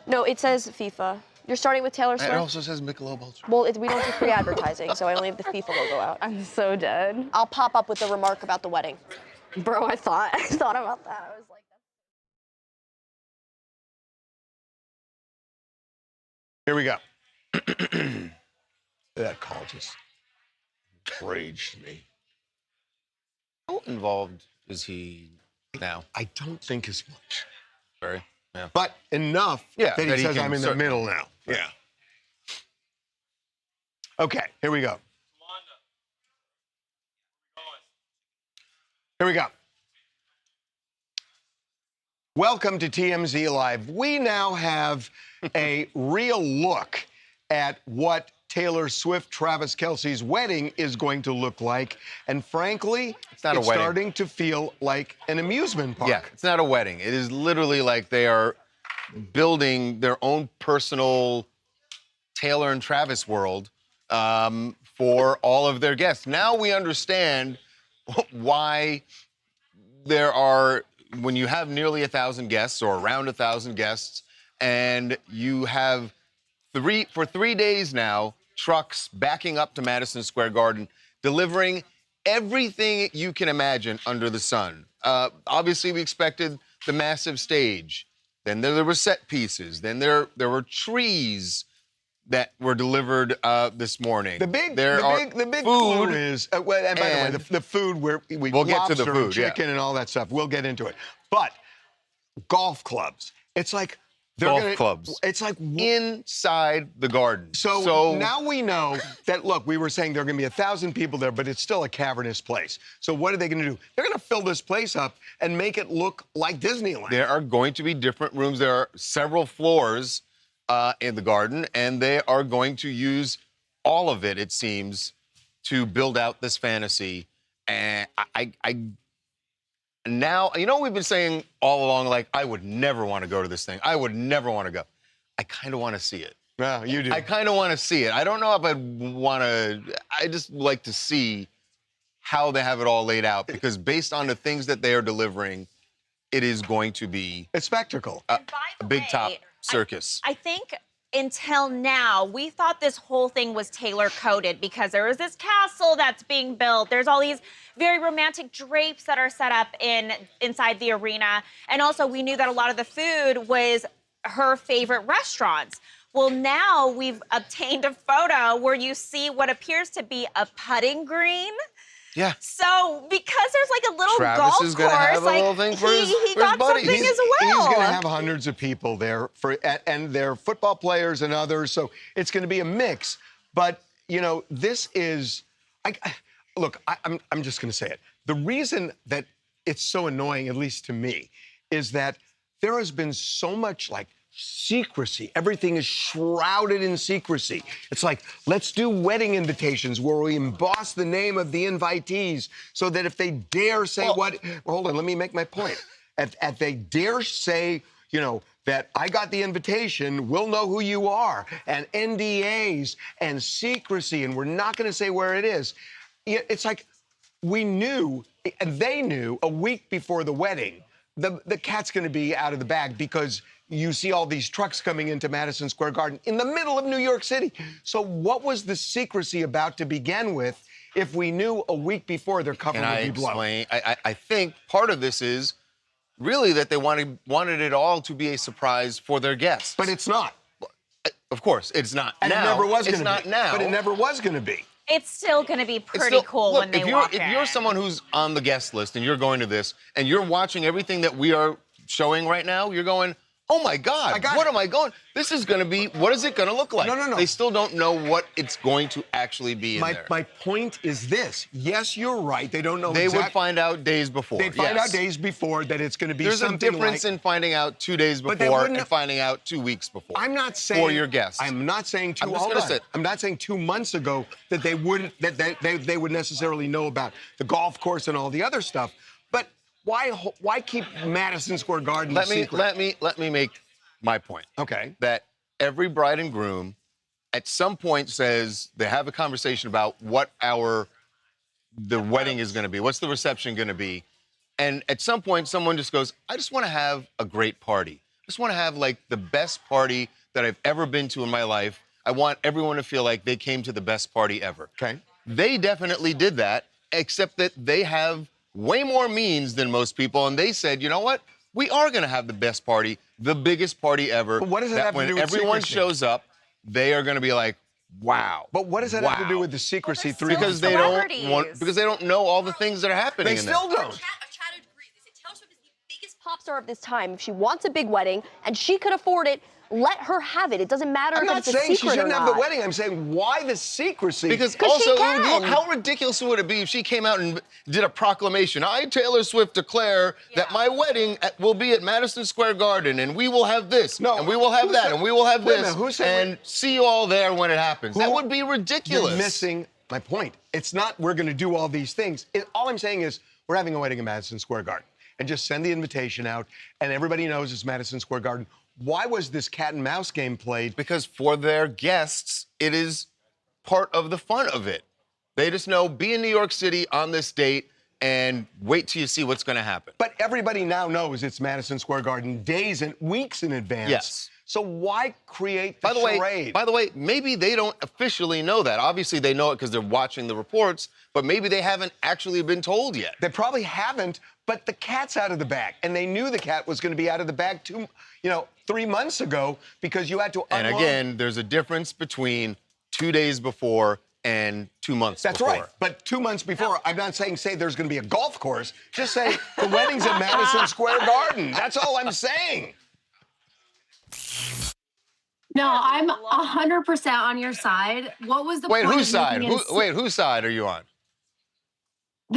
No, it says FIFA. You're starting with Taylor Swift? It also says Michelob Ultra. Well, we don't do free advertising, so I only have the FIFA logo out. I'm so dead. I'll pop up with a remark about the wedding. Bro, I thought about that. I was like, Here we go. That call just raged me. How involved is he now? I don't think as much, Very. Yeah. but enough Yeah, that he that he says can I'm in the certainly- middle now. Yeah. Okay, here we go. Here we go. Welcome to TMZ Live. We now have a real look at what Taylor Swift, Travis Kelce's wedding is going to look like. And frankly, it's not a wedding. starting to feel like an amusement park. Yeah, it's not a wedding. It is literally like they are building their own personal Taylor and Travis world for all of their guests. Now we understand why there are, when you have nearly 1,000 guests or around 1,000 guests, and you have for 3 days now, trucks backing up to Madison Square Garden, delivering everything you can imagine under the sun. Obviously, we expected the massive stage. Then there were set pieces. Then there were trees that were delivered this morning. The big food. clue is, well, and by the way, and- the food where we We'll get to the lobster food, and yeah. chicken and all that stuff. We'll get into it. But golf clubs, it's like they're Golf gonna, clubs. It's like Inside the garden. So now we know that, look, we were saying there are going to be 1,000 people there, but it's still a cavernous place. So what are they going to do? They're going to fill this place up and make it look like Disneyland. There are going to be different rooms. There are several floors in the garden, and they are going to use all of it, it seems, to build out this fantasy. And now, you know, we've been saying all along, like, I would never want to go to this thing. I would never want to go. I kind of want to see it. Well, you do. I kind of want to see it. I don't know if I'd want to. I just like to see how they have it all laid out, because based on the things that they are delivering, it is going to be a spectacle. a big top circus. I think until now, we thought this whole thing was Taylor coded because there was this castle that's being built. There's all these very romantic drapes that are set up inside the arena. And also we knew that a lot of the food was her favorite restaurants. Well, now we've obtained a photo where you see what appears to be a putting green. Yeah. So because there's like a little Travis golf is gonna course, have a like little thing for his got buddies. something as well. He's going to have hundreds of people there and they're football players and others. So it's going to be a mix. But, you know, this is, look, I'm just going to say it. The reason that it's so annoying, at least to me, is that there has been so much like secrecy. Everything is shrouded in secrecy. It's like, let's do wedding invitations where we emboss the name of the invitees so that if they dare say hold on, let me make my point. If they dare say, you know, that I got the invitation, we'll know who you are, and NDAs and secrecy, and we're not going to say where it is. It's like we knew, and they knew a week before the wedding, the cat's going to be out of the bag because you see all these trucks coming into Madison Square Garden in the middle of New York City. So what was the secrecy about to begin with if we knew a week before their cover would be blown? I think part of this is really that they wanted it all to be a surprise for their guests. But it's not. Of course, it's not And now. it never was going It's to not be. now. But it never was going to be. It's still going to be It's pretty still- cool look, when they if walk in. If you're someone who's on the guest list and you're going to this and you're watching everything that we are showing right now, you're going, oh my God, what am I going? This is going to be, what is it going to look like? No. They still don't know what it's going to actually be in there. My point is this. Yes, you're right. They don't know They would find out days before. They'd find out days before that it's going to be There's a something difference like, in finding out 2 days But they before wouldn't- and finding out 2 weeks before. I'm not saying for your guests. I'm not saying I'm just gonna say- I'm not saying 2 months ago that they wouldn't that they would necessarily know about the golf course and all the other stuff. But why keep Madison Square Garden secret? Let me make my point. Okay. That every bride and groom at some point says they have a conversation about what the wedding is going to be. What's the reception going to be? And at some point, someone just goes, I just want to have a great party. I just want to have like the best party that I've ever been to in my life. I want everyone to feel like they came to the best party ever. Okay. They definitely did that, except that they have way more means than most people. And they said, you know what? We are going to have the best party, the biggest party ever. But what does that have to do with when everyone secrecy? shows up, they are going to be like, wow. But what does that have to do with the secrecy? Because they don't know all the things that are happening. They in still there. don't. Our chatter agrees. They say Taylor Swift is the biggest pop star of this time. If she wants a big wedding and she could afford it, let her have it. It doesn't matter I'm if not it's a saying she secret or shouldn't have not. the wedding. I'm saying why the secrecy? Because 'Cause also, she can. how ridiculous would it be if she came out and did a proclamation? I, Taylor Swift, declare that my wedding will be at Madison Square Garden, and we will have this, and we will have that, and we will have Wait a this, minute, who said and see you all there when it happens. That would be ridiculous. You're missing my point. It's not we're going to do all these things. All I'm saying is we're having a wedding in Madison Square Garden. And just send the invitation out, and everybody knows it's Madison Square Garden. Why was this cat and mouse game played? Because for their guests, it is part of the fun of it. They just know, be in New York City on this date and wait till you see what's going to happen. But everybody now knows it's Madison Square Garden days and weeks in advance. Yes. So why create the charade? By the way, maybe they don't officially know that. Obviously, they know it because they're watching the reports, but maybe they haven't actually been told yet. They probably haven't, but the cat's out of the bag. And they knew the cat was going to be out of the bag 3 months ago because you had to unload. And again, there's a difference between 2 days before and 2 months That's before. right. But 2 months before, I'm not saying say there's going to be a golf course. Just say the wedding's at Madison Square Garden. That's all I'm saying. No, I'm 100% on your side. What was the Wait, point whose of side? making it Whose side are you on? a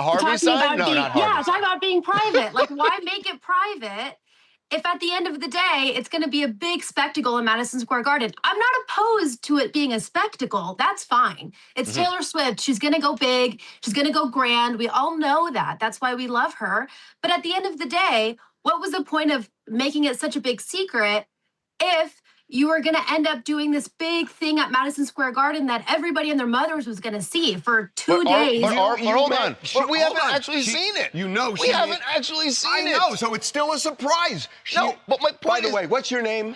Harvey talking side? about No, being, not Harvey yeah, side. talking about being private. Like, why make it private if at the end of the day it's going to be a big spectacle in Madison Square Garden? I'm not opposed to it being a spectacle. That's fine. It's Taylor Swift. She's going to go big. She's going to go grand. We all know that. That's why we love her. But at the end of the day, what was the point of making it such a big secret if you were going to end up doing this big thing at Madison Square Garden that everybody and their mothers was going to see for 2 days? But hold on. But we hold haven't on. actually seen it. You know we haven't actually seen it. I know, so it's still a surprise. No, but my point By the is- way, what's your name?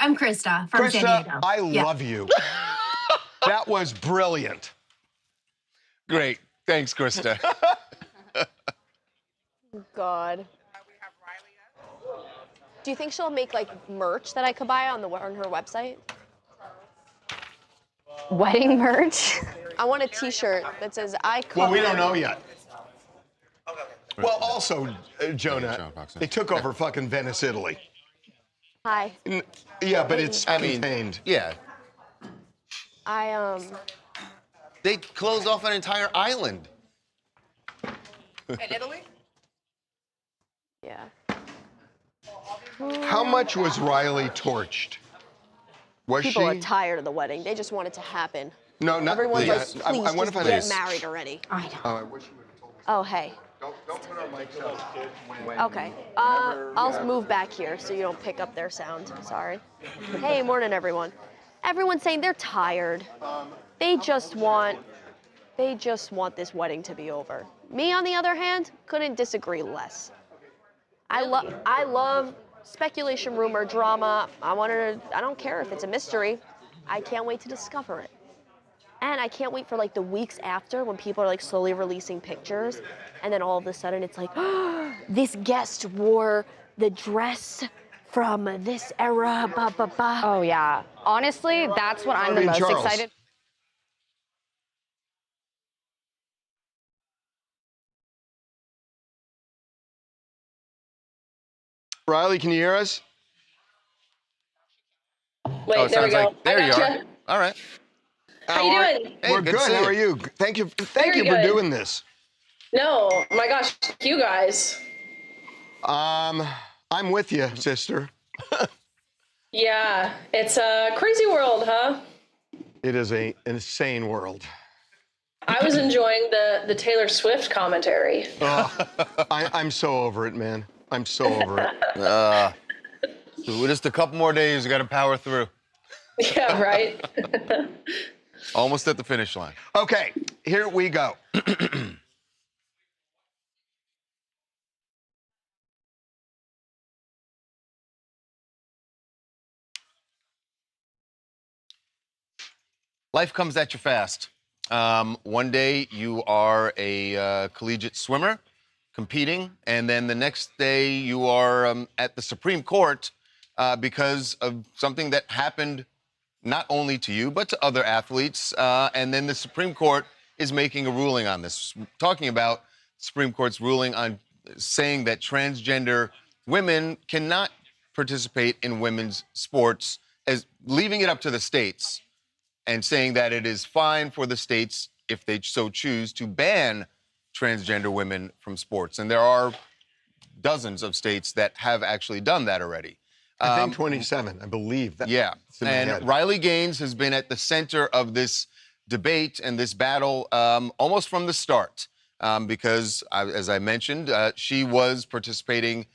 I'm Krista from San Krista, Diego. I Yeah. love you. That was brilliant. Great. Thanks, Krista. God. Do you think she'll make like merch that I could buy on her website? Wedding merch? I want a T-shirt that says "I come." Well, we don't know yet. Well, also, Jonah, they took over fucking Venice, Italy. Hi. Yeah, but it's I mean, contained. yeah. I They closed off an entire island. In Italy? Yeah. How much was Riley torched? Was People are she? tired of the wedding. They just want it to happen. No, not Everyone's yeah, like, please I wonder just if I get married already. I know. Oh, I wish you would have told me. Oh, hey. Don't put our mics out. Okay. I'll move back here so you don't pick up their sound. Sorry. Hey, morning, everyone. Everyone's saying they're tired. They just want this wedding to be over. Me, on the other hand, couldn't disagree less. I love speculation, rumor, drama. I don't care if it's a mystery. I can't wait to discover it. And I can't wait for like the weeks after when people are like slowly releasing pictures and then all of a sudden it's like, oh, this guest wore the dress from this era, blah, blah, blah. Oh, yeah. Honestly, that's what I'm the Harvey and most Charles. excited. Riley, can you hear us? Wait, Oh, it there we sounds go. like there I you gotcha. are. All right. How you doing? Hey, We're good good. to see How are you. you? Thank you for Very good. doing this. No, my gosh, you guys. I'm with you, sister. Yeah, it's a crazy world, huh? It is an insane world. I was enjoying the Taylor Swift commentary. I'm so over it, man. I'm so over it. So just a couple more days. You got to power through. Yeah, right. Almost at the finish line. Okay, here we go. Life comes at you fast. One day you are a collegiate swimmer competing, and then the next day you are at the Supreme Court because of something that happened not only to you, but to other athletes. And then the Supreme Court is making a ruling on this, talking about Supreme Court's ruling on saying that transgender women cannot participate in women's sports, as leaving it up to the states and saying that it is fine for the states, if they so choose, to ban transgender women from sports. And there are dozens of states that have actually done that already. I think 27, I believe. Yeah, It's in my and head. Riley Gaines has been at the center of this debate and this battle almost from the start because, as I mentioned, she was participating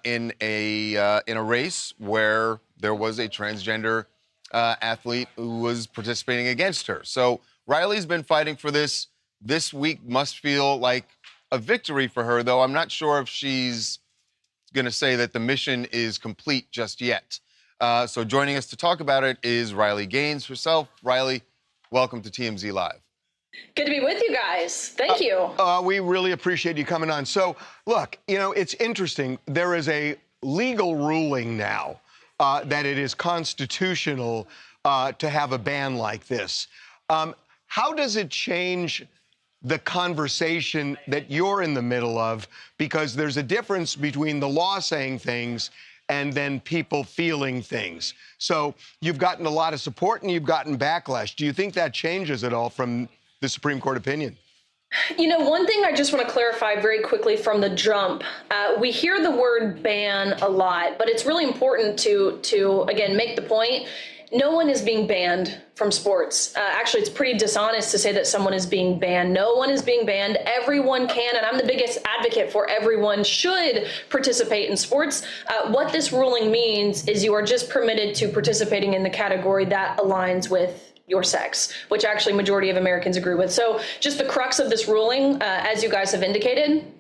in a race where there was a transgender athlete who was participating against her. So Riley's been fighting for this. This week must feel like a victory for her, though I'm not sure if she's going to say that the mission is complete just yet. So joining us to talk about it is Riley Gaines herself. Riley, welcome to TMZ Live. Good to be with you guys. Thank you. We really appreciate you coming on. So, look, you know, it's interesting. There is a legal ruling now that it is constitutional to have a ban like this. How does it change the conversation that you're in the middle of? Because there's a difference between the law saying things and then people feeling things. So you've gotten a lot of support and you've gotten backlash. Do you think that changes at all from the Supreme Court opinion? You know, one thing I just want to clarify very quickly from the jump, we hear the word ban a lot, but it's really important to again, make the point. No one is being banned from sports. Actually, it's pretty dishonest to say that someone is being banned. No one is being banned. Everyone can, and I'm the biggest advocate for everyone should participate in sports. What this ruling means is you are just permitted to participating in the category that aligns with your sex, which actually majority of Americans agree with. So just the crux of this ruling, as you guys have indicated,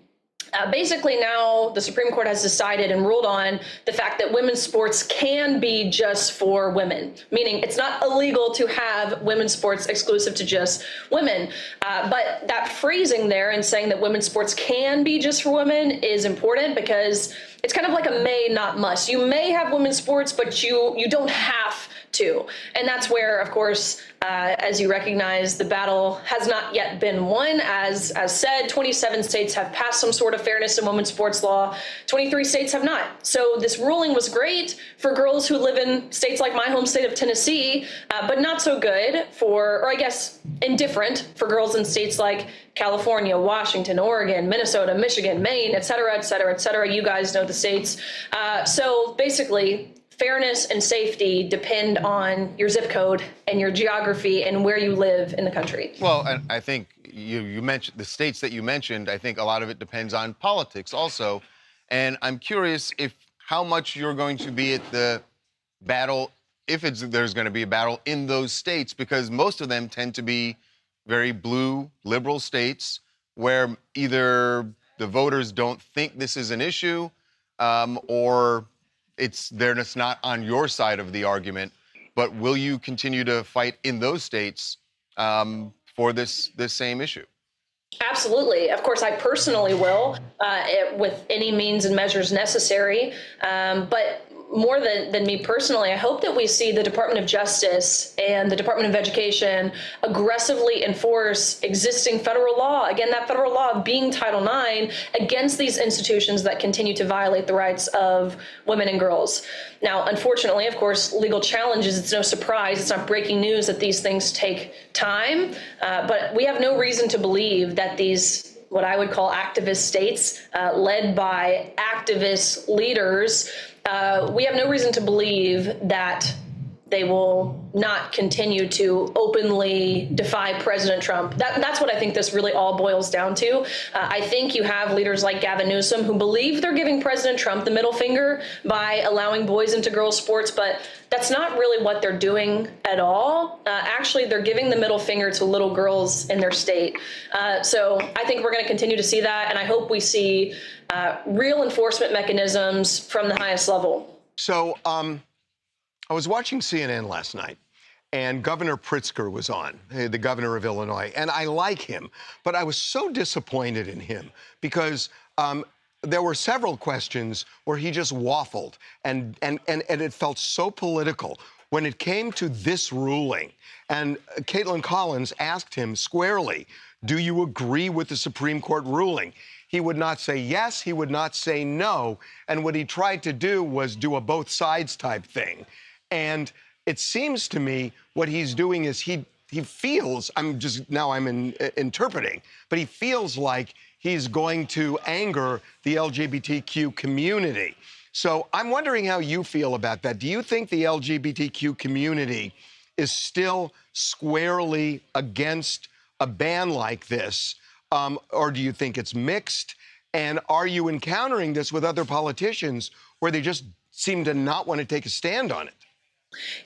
basically now the Supreme Court has decided and ruled on the fact that women's sports can be just for women, meaning it's not illegal to have women's sports exclusive to just women. But that phrasing there and saying that women's sports can be just for women is important because it's kind of like a may, not must. You may have women's sports, but you don't have to. And that's where, of course, as you recognize, the battle has not yet been won. As said, 27 states have passed some sort of fairness in women's sports law. 23 states have not. So this ruling was great for girls who live in states like my home state of Tennessee, but not so good for, or I guess indifferent for girls in states like California, Washington, Oregon, Minnesota, Michigan, Maine, et cetera, et cetera, et cetera. You guys know the states. So basically, fairness and safety depend on your zip code and your geography and where you live in the country. Well, and I think you mentioned the states that you mentioned. I think a lot of it depends on politics also. And I'm curious if how much you're going to be at the battle, if there's going to be a battle in those states, because most of them tend to be very blue, liberal states where either the voters don't think this is an issue or they're just not on your side of the argument. But will you continue to fight in those states for this same issue? Absolutely. Of course, I personally will, with any means and measures necessary. But more than me personally, I hope that we see the Department of Justice and the Department of Education aggressively enforce existing federal law. Again, that federal law being Title IX against these institutions that continue to violate the rights of women and girls. Now, unfortunately, of course, legal challenges, it's no surprise, it's not breaking news that these things take time, but we have no reason to believe that these what I would call activist states, led by activist leaders, we have no reason to believe that they will not continue to openly defy President Trump. That's what I think this really all boils down to. I think you have leaders like Gavin Newsom who believe they're giving President Trump the middle finger by allowing boys into girls' sports, but that's not really what they're doing at all. Actually, they're giving the middle finger to little girls in their state. So I think we're going to continue to see that, and I hope we see real enforcement mechanisms from the highest level. So I was watching CNN last night, and Governor Pritzker was on, the governor of Illinois, and I like him, but I was so disappointed in him because there were several questions where he just waffled, and it felt so political. When it came to this ruling, and Caitlin Collins asked him squarely, do you agree with the Supreme Court ruling? He would not say yes, he would not say no, and what he tried to do was do a both sides type thing. And it seems to me what he's doing is he feels, interpreting, but he feels like he's going to anger the LGBTQ community. So I'm wondering how you feel about that. Do you think the LGBTQ community is still squarely against a ban like this, or do you think it's mixed? And are you encountering this with other politicians where they just seem to not want to take a stand on it?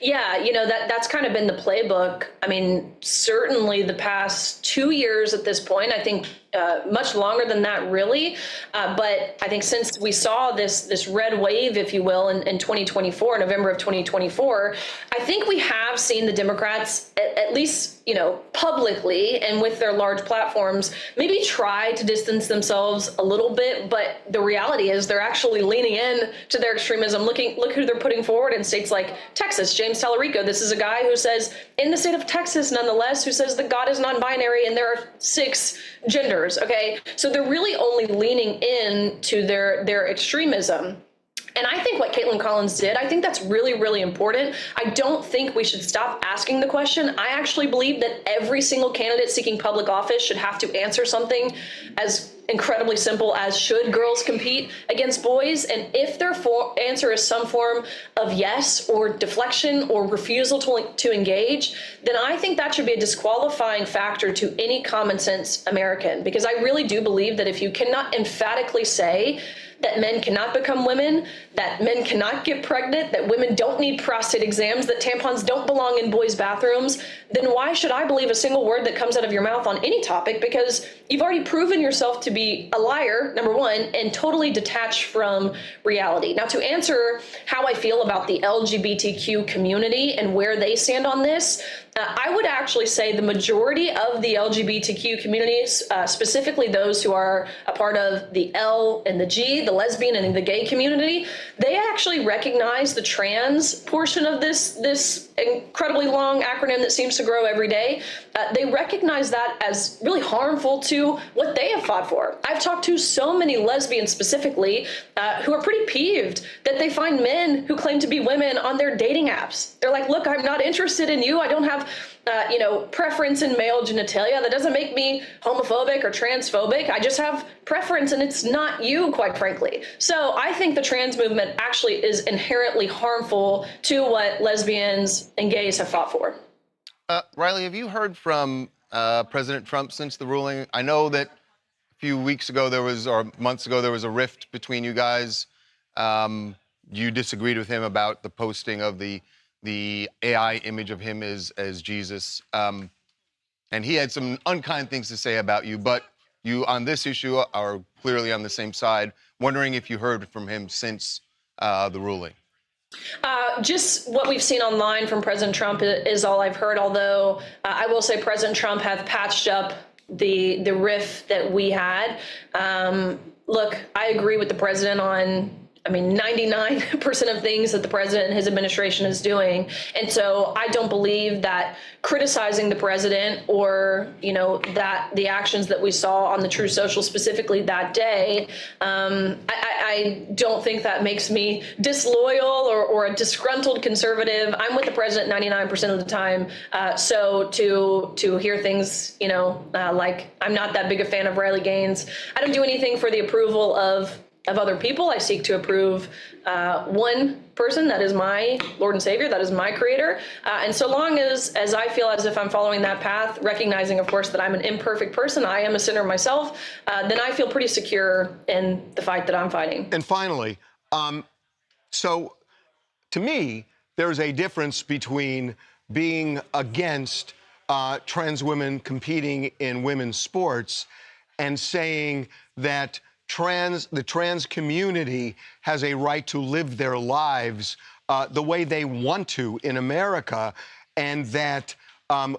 Yeah, that's kind of been the playbook. I mean, certainly the past 2 years at this point, I think much longer than that, really. But I think since we saw this red wave, if you will, in 2024, November of 2024, I think we have seen the Democrats, at least, publicly and with their large platforms, maybe try to distance themselves a little bit. But the reality is they're actually leaning in to their extremism. Look who they're putting forward in states like Texas. James Tallarico, this is a guy who says, in the state of Texas, nonetheless, who says that God is non-binary and there are 6 genders. Okay, so they're really only leaning in to their extremism. And I think what Caitlin Collins did, I think that's really, really important. I don't think we should stop asking the question. I actually believe that every single candidate seeking public office should have to answer something as incredibly simple as, should girls compete against boys? And if their answer is some form of yes or deflection or refusal to engage, then I think that should be a disqualifying factor to any common sense American, because I really do believe that if you cannot emphatically say that men cannot become women, that men cannot get pregnant, that women don't need prostate exams, that tampons don't belong in boys' bathrooms, then why should I believe a single word that comes out of your mouth on any topic? Because you've already proven yourself to be a liar, number one, and totally detached from reality. Now, to answer how I feel about the LGBTQ community and where they stand on this, I would actually say the majority of the LGBTQ communities, specifically those who are a part of the L and the G, the lesbian and the gay community, they actually recognize the trans portion of this incredibly long acronym that seems to grow every day. They recognize that as really harmful to what they have fought for. I've talked to so many lesbians specifically who are pretty peeved that they find men who claim to be women on their dating apps. They're like, look, I'm not interested in you. I don't have preference in male genitalia. That doesn't make me homophobic or transphobic. I just have preference, and it's not you, quite frankly. So I think the trans movement actually is inherently harmful to what lesbians and gays have fought for. Riley, have you heard from President Trump since the ruling? I know that a few weeks ago or months ago, there was a rift between you guys. You disagreed with him about the posting of the AI image of him as Jesus. And he had some unkind things to say about you, but you on this issue are clearly on the same side. Wondering if you heard from him since the ruling. Just what we've seen online from President Trump is all I've heard, although I will say President Trump has patched up the rift that we had. Look, I agree with the president on 99% of things that the president and his administration is doing. And so I don't believe that criticizing the president or, that the actions that we saw on the True Social specifically that day, I don't think that makes me disloyal or a disgruntled conservative. I'm with the president 99% of the time. So to hear things, like I'm not that big a fan of Riley Gaines. I don't do anything for the approval of other people. I seek to approve one person, that is my Lord and Savior, that is my creator. And so long as I feel as if I'm following that path, recognizing, of course, that I'm an imperfect person, I am a sinner myself, then I feel pretty secure in the fight that I'm fighting. And finally, so to me, there's a difference between being against trans women competing in women's sports and saying that the trans community has a right to live their lives the way they want to in America, and that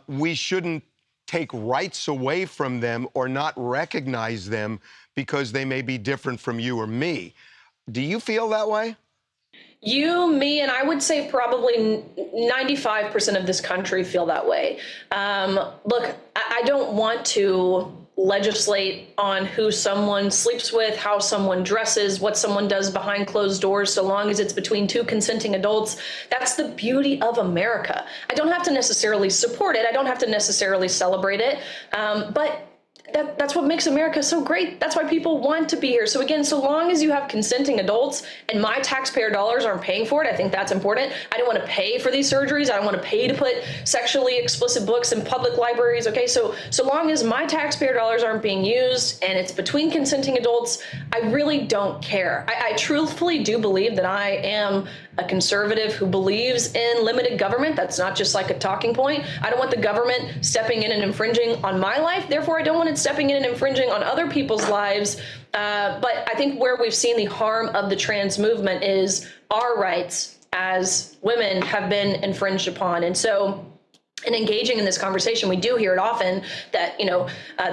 we shouldn't take rights away from them or not recognize them because they may be different from you or me. Do you feel that way? You, me, and I would say probably 95% of this country feel that way. Look, I don't want to legislate on who someone sleeps with, how someone dresses, what someone does behind closed doors, so long as it's between two consenting adults. That's the beauty of America. I don't have to necessarily support it. I don't have to necessarily celebrate it. But that's what makes America so great. That's why people want to be here. So again, so long as you have consenting adults and my taxpayer dollars aren't paying for it, I think that's important. I don't want to pay for these surgeries. I don't want to pay to put sexually explicit books in public libraries. Okay, so long as my taxpayer dollars aren't being used and it's between consenting adults, I really don't care. I truthfully do believe that I am a conservative who believes in limited government. That's not just like a talking point. I don't want the government stepping in and infringing on my life. Therefore, I don't want it stepping in and infringing on other people's lives. But I think where we've seen the harm of the trans movement is our rights as women have been infringed upon. And so in engaging in this conversation, we do hear it often that,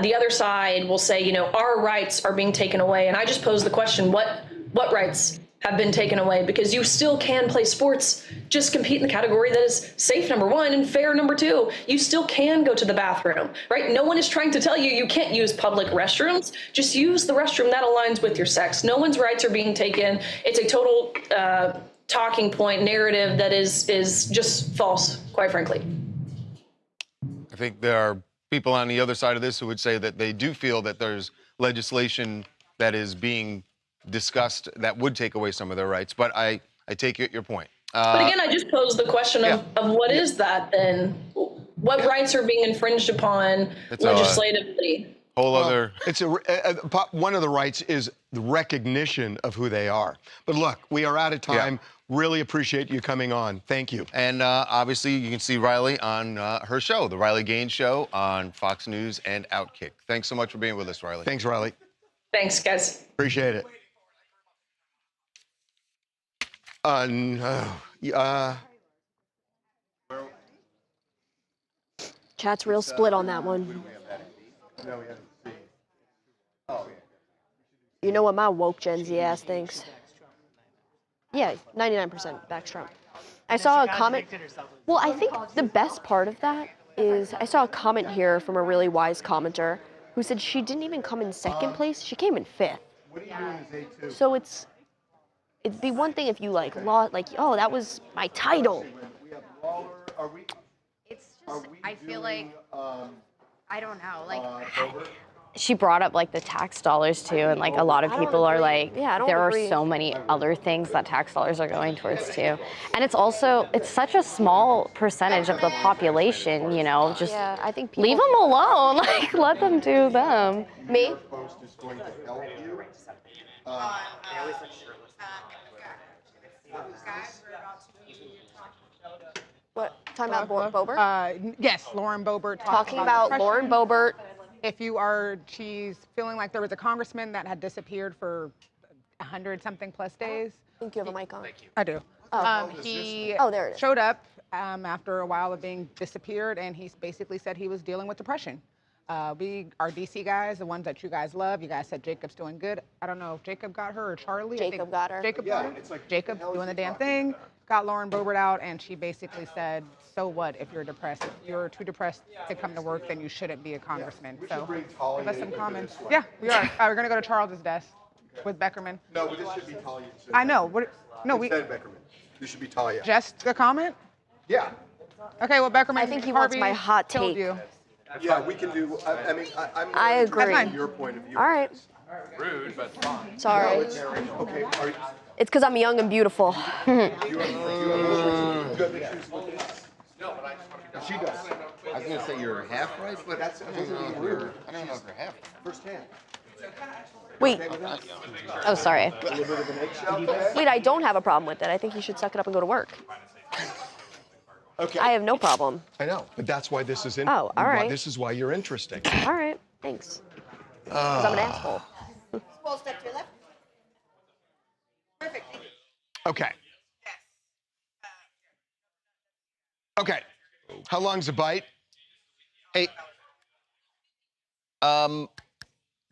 the other side will say, our rights are being taken away. And I just pose the question, what rights have been taken away? Because you still can play sports, just compete in the category that is safe, number one, and fair, number two. You still can go to the bathroom, right? No one is trying to tell you you can't use public restrooms. Just use the restroom that aligns with your sex. No one's rights are being taken. It's a total talking point narrative that is just false, quite frankly. I think there are people on the other side of this who would say that they do feel that there's legislation that is being discussed that would take away some of their rights, but I take your point. But again, I just pose the question of what is that then? What rights are being infringed upon legislatively? Whole other. It's one of the rights is the recognition of who they are. But look, we are out of time. Yeah. Really appreciate you coming on. Thank you. And obviously, you can see Riley on her show, The Riley Gaines Show on Fox News and Outkick. Thanks so much for being with us, Riley. Thanks, Riley. Thanks, guys. Appreciate it. Chat's real split on that one. You know what my woke Gen Z ass thinks? Yeah, 99% backs Trump. I saw a comment. Well, I think the best part of that is I saw a comment here from a really wise commenter who said she didn't even come in second place. She came in fifth. So it's the one thing if you lost, oh, that was my title. It's just, I feel like, I don't know, she brought up the tax dollars too, and a lot of people are there are so many other things that tax dollars are going towards too. And it's such a small percentage of the population, just I think leave them alone, let them do them. Me? What? Talking about Boebert? Yes, Lauren Boebert. Talking about Lauren Boebert. She's feeling like there was a congressman that had disappeared for 100-something plus days. I think you have a mic on. I do. He there it is. showed up after a while of being disappeared, and he basically said he was dealing with depression. We are DC guys, the ones that you guys love. You guys said Jacob's doing good. I don't know if Jacob got her or Charlie. Jacob got her. Jacob got her. it's like, Jacob's doing the damn thing. Got Lauren Boebert out, and she basically said, "So what if you're depressed? If you're too depressed to come to work, then you shouldn't be a congressman." So give us some comments. Yeah, we are. We're gonna go to Charles's desk with Beckerman. No, this should be Talia. I know. No, Said Beckerman. This should be Talia. just the comment. Yeah. Okay, well, Beckerman. I think he wants my hot killed take. You. Yeah, we can do. I mean, I'm. I agree. That's fine. Your point of view. All right. Rude, but fine. Sorry. Okay. It's because I'm young and beautiful. You have issues with this? No, but she does. I was going to say you're half right, but I don't know if you're half. Firsthand. Wait, Oh, sorry. wait, I don't have a problem with it. I think you should suck it up and go to work. Okay. I have no problem. I know, but that's why this is Oh, all right. This is why you're interesting. All right, thanks. Because I'm an asshole. Step to your left. Perfect. Thank you. Okay. Okay. How long's a bite? Hey, And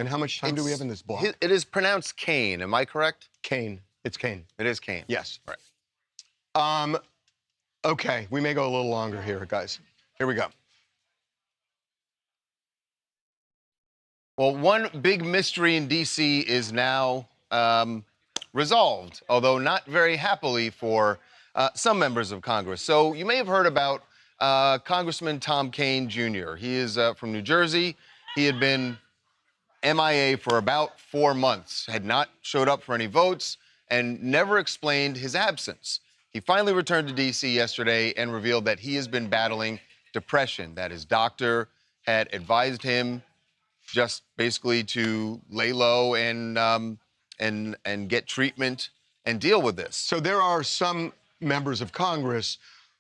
how much time do we have in this block? it is pronounced Kane. Am I correct? Kane. It's Kane. It is Kane. Yes. Right. Okay, we may go a little longer here, guys. Here we go. Well, one big mystery in D.C. is now resolved, although not very happily for some members of Congress. So you may have heard about Congressman Tom Kane Jr. He is from New Jersey. He had been MIA for about 4 months, had not showed up for any votes, and never explained his absence. He finally returned to D.C. yesterday and revealed that he has been battling depression, that his doctor had advised him just basically to lay low and get treatment and deal with this. So there are some members of Congress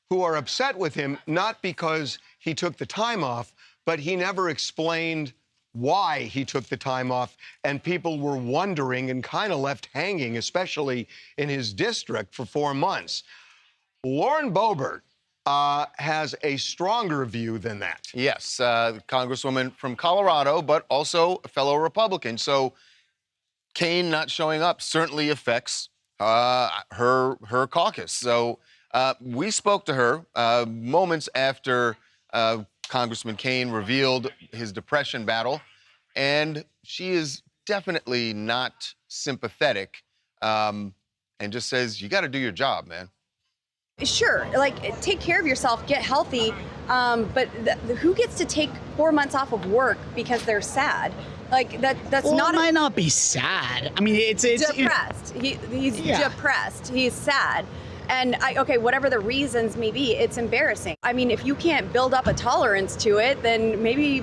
who are upset with him, not because he took the time off, but he never explained why he took the time off, and people were wondering and kind of left hanging, especially in his district, for 4 months. Lauren Boebert has a stronger view than that. Yes, Congresswoman from Colorado, but also a fellow Republican. So Kane not showing up certainly affects her caucus. So we spoke to her moments after Congressman Kane revealed his depression battle, and she is definitely not sympathetic and just says, you got to do your job, man. Sure, like take care of yourself, get healthy, but who gets to take 4 months off of work because they're sad? Like that's well, not. It might not be sad. I mean, it's depressed. He's depressed. He's sad. And okay, whatever the reasons may be, it's embarrassing. I mean, if you can't build up a tolerance to it, then maybe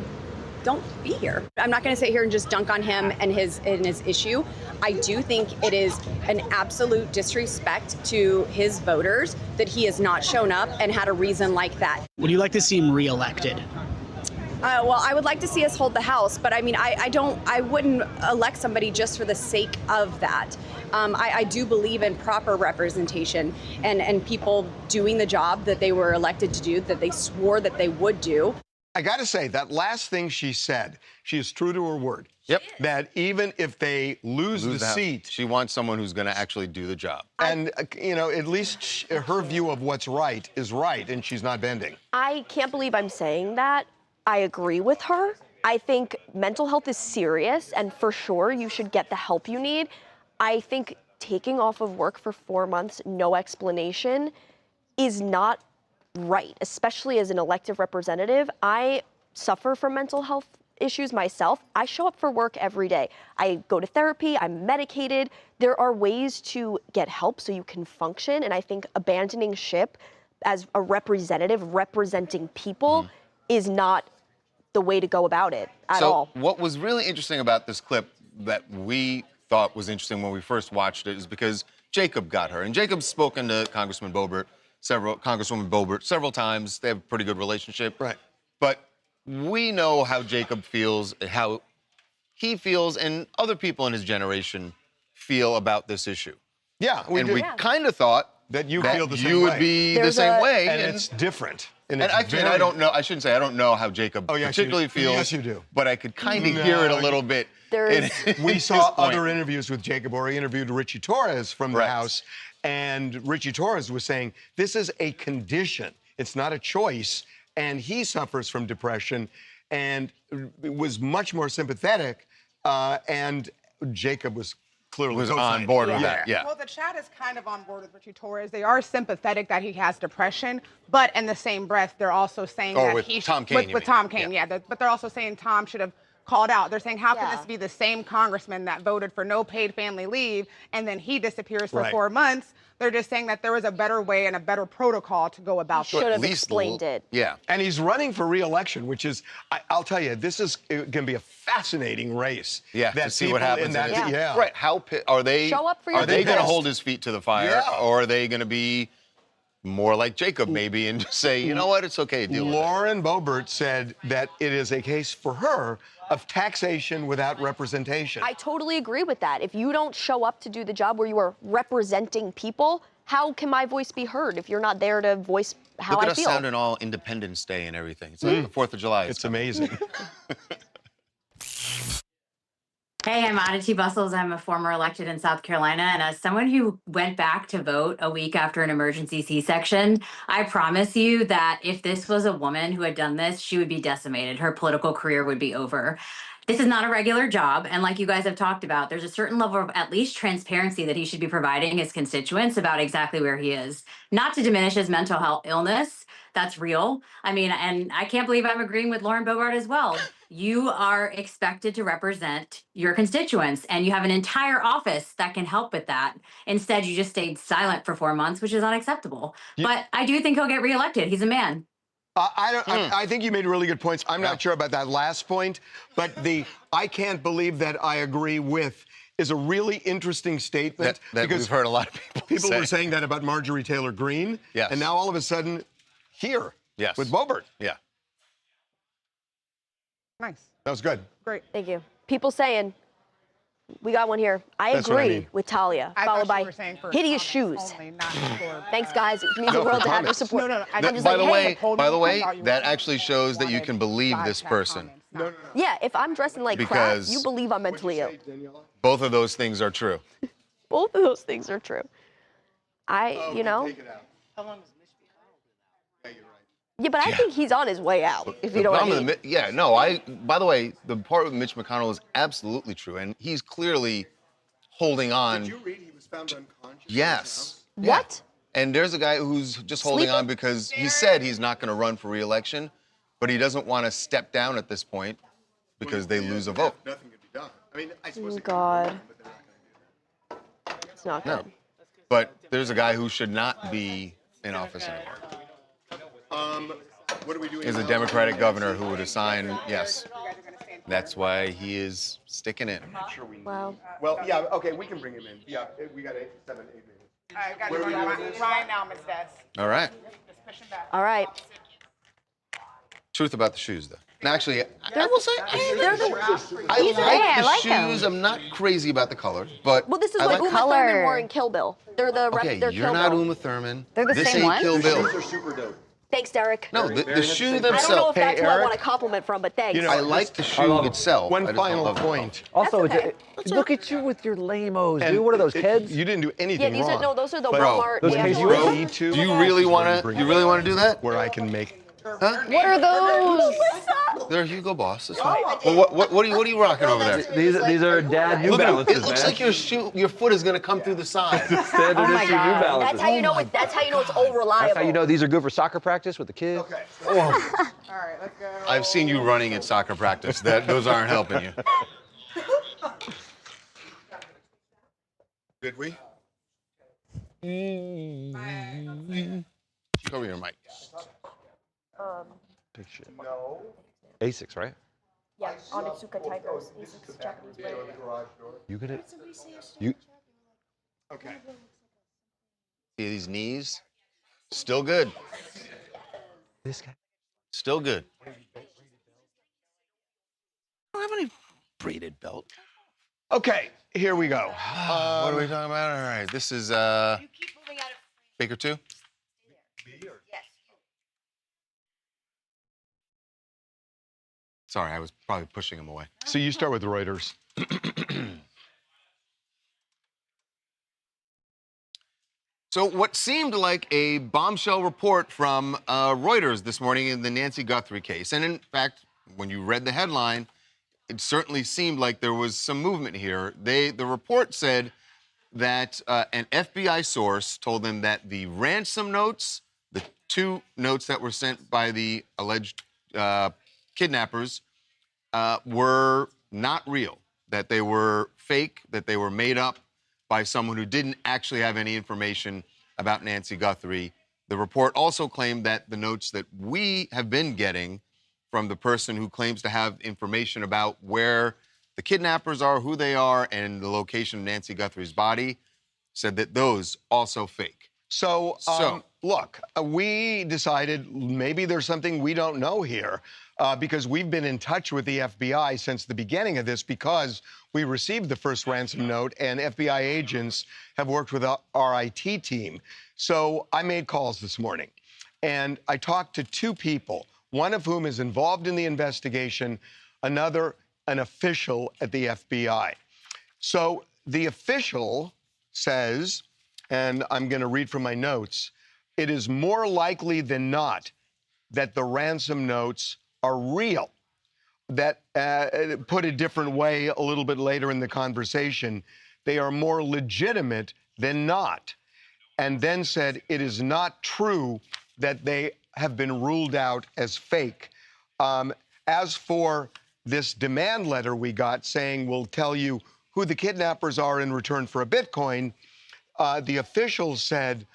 don't be here. I'm not going to sit here and just dunk on him and his issue. I do think it is an absolute disrespect to his voters that he has not shown up and had a reason like that. Would you like to see him reelected? Well, I would like to see us hold the House, but I mean, I wouldn't elect somebody just for the sake of that. I do believe in proper representation and people doing the job that they were elected to do, that they swore that they would do. I got to say, that last thing she said, she is true to her word. Yep. That even if they lose the seat, she wants someone who's going to actually do the job. And, you know, at least her view of what's right is right, and she's not bending. I can't believe I'm saying that. I agree with her. I think mental health is serious, and for sure you should get the help you need. I think taking off of work for 4 months, no explanation, is not right, especially as an elected representative. I suffer from mental health issues myself. I show up for work every day. I go to therapy, I'm medicated. There are ways to get help so you can function, and I think abandoning ship as a representative representing people is not the way to go about it at all. So what was really interesting about this clip that we thought was interesting when we first watched it is because Jacob got her. And Jacob's spoken to Congresswoman Boebert several times. They have a pretty good relationship. Right. But we know how Jacob feels, how he feels, and other people in his generation feel about this issue. Yeah, we kind of thought that you that feel the same you way. would be the same way. And it's different. And it's actually, very- I don't know. I shouldn't say I don't know how Jacob particularly feels. Yes, you do. But I could kind of hear it a little bit. We saw other interviews with Jacob, or he interviewed Richie Torres from the House, and Richie Torres was saying this is a condition. It's not a choice, and he suffers from depression, and was much more sympathetic. And Jacob was clearly on board with that. Yeah. Well, the chat is kind of on board with Richie Torres. They are sympathetic that he has depression, but in the same breath, they're also saying that with he Tom Kaine, you with mean. Tom Kaine, but they're also saying Tom should have called out. They're saying, how can this be the same congressman that voted for no paid family leave and then he disappears for 4 months? They're just saying that there was a better way and a better protocol to go about this. Should have explained it. Yeah. And he's running for re-election, which is, I'll tell you, this is going to be a fascinating race. Yeah, that to see what happens. Right. How are they? Show up for your Are they going to best. hold his feet to the fire, or are they going to be more like Jacob maybe and just say, you know what, it's okay, deal with it? Lauren Boebert said that it is a case for her of taxation without representation. I totally agree with that. If you don't show up to do the job where you are representing people, how can my voice be heard if you're not there to voice how Look at I us feel? sounding all Independence Day and everything. It's like the 4th of July. It's amazing. Hey, I'm Aditi Bustles. I'm a former elected in South Carolina. And as someone who went back to vote a week after an emergency C-section, I promise you that if this was a woman who had done this, she would be decimated. Her political career would be over. This is not a regular job. And like you guys have talked about, there's a certain level of at least transparency that he should be providing his constituents about exactly where he is. Not to diminish his mental health illness. That's real. I mean, and I can't believe I'm agreeing with Lauren Boebert as well. You are expected to represent your constituents, and you have an entire office that can help with that. Instead, you just stayed silent for 4 months, which is unacceptable. But I do think he'll get reelected. He's a man. I think you made really good points. I'm not sure about that last point, but the I can't believe that I agree with is a really interesting statement. That because we've heard a lot of people say. were saying that about Marjorie Taylor Greene. Yes. And now all of a sudden, here with Boebert. Yeah. Nice. That was good. Great. Thank you. People saying, we got one here. I That's what I agree mean. with Talia, I followed thought by you were saying for hideous shoes. Only, not for Thanks, guys. It means No, the world for to have your comments. support. No, I'm just By like, the hey, way, that actually shows that you can believe this person. Yeah, if I'm dressing like crap, Because- you believe I'm mentally ill. Both of those things are true. Both of those things are true. You know. Yeah, but I think he's on his way out, if you know what I mean. Yeah, no, by the way, the part with Mitch McConnell is absolutely true, and he's clearly holding on. Did you read he was found unconscious? Yes. What? And there's a guy who's just holding on because he said he's not going to run for re-election, but he doesn't want to step down at this point because they lose a vote. Nothing could be done. I mean, I suppose Oh, God. It's not good. No. But there's a guy who should not be in office anymore. What are we doing? Is a Democratic governor who would assign, yes. That's why he is sticking in. Wow. Well, yeah, okay, we can bring him in. Yeah, we got 7, 8 minutes. I got Ryan now, Ms. Des. All right. Just push him back. All right. Truth about the shoes, though. And actually, I will say, They're I like the shoes. I'm not crazy about the color, but Well, this is I what like Uma Thurman wore in Kill Bill. They're the Okay, they're you're Kill not Bill. Uma Thurman. They're the this same ain't one? Kill Bill. These are super dope. Thanks, Derek. No, the shoe I don't know themselves. if that's who I want a compliment from, but thanks. You know, I like the shoe itself. I One just final don't love the point. Also, okay. look at you with your lame-os, dude. What are those, kids? You didn't do Yeah, anything these wrong. are no, those are the But- Walmart. Those yeah. kids you Bro, need to. do you really want to? You really want to do that? Where I can make. Huh? What are those? They're Hugo Boss. That's fine. Well, what are you rocking over there? These are Dad New Look at it. Balances, It looks man. like your foot is gonna come through the side. Standard Oh my issue God. New Balances. That's how you know that's how you know it's all reliable. That's how you know these are good for soccer practice with the kids. Okay. All right, let's go. I've seen you running at soccer practice. Those aren't helping you. Did we? Cover your mic. Big shit. Asics, right? Yeah, Onitsuka Tigers. These are Japanese brand. You gonna? You? Okay. See these knees? Still good. This guy? Still good. I don't have any braided belt. Okay, here we go. What are we talking about? All right, this is Baker 2? Sorry, I was probably pushing him away. So you start with Reuters. So what seemed like a bombshell report from Reuters this morning in the Nancy Guthrie case, and in fact, when you read the headline, it certainly seemed like there was some movement here. The report said that an FBI source told them that the ransom notes, the 2 notes that were sent by the alleged kidnappers, were not real, that they were fake, that they were made up by someone who didn't actually have any information about Nancy Guthrie. The report also claimed that the notes that we have been getting from the person who claims to have information about where the kidnappers are, who they are, and the location of Nancy Guthrie's body, said that those also fake. So look, we decided maybe there's something we don't know here because we've been in touch with the FBI since the beginning of this because we received the first ransom note and FBI agents have worked with our IT team. So I made calls this morning and I talked to 2 people, one of whom is involved in the investigation, another an official at the FBI. So the official says, and I'm going to read from my notes, it is more likely than not that the ransom notes are real. That, put a different way a little bit later in the conversation, they are more legitimate than not. And then said it is not true that they have been ruled out as fake. As for this demand letter we got saying we'll tell you who the kidnappers are in return for a Bitcoin, the officials said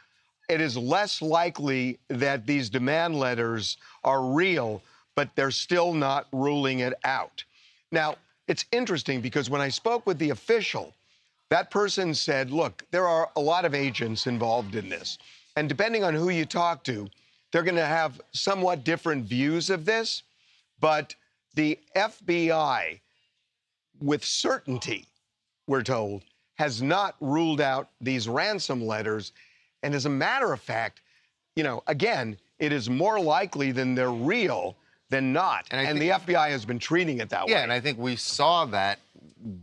it is less likely that these demand letters are real, but they're still not ruling it out. Now, it's interesting because when I spoke with the official, that person said, look, there are a lot of agents involved in this. And depending on who you talk to, they're going to have somewhat different views of this. But the FBI, with certainty, we're told, has not ruled out these ransom letters. And as a matter of fact, you know, again, it is more likely than they're real than not. And the FBI has been treating it that way. Yeah, and I think we saw that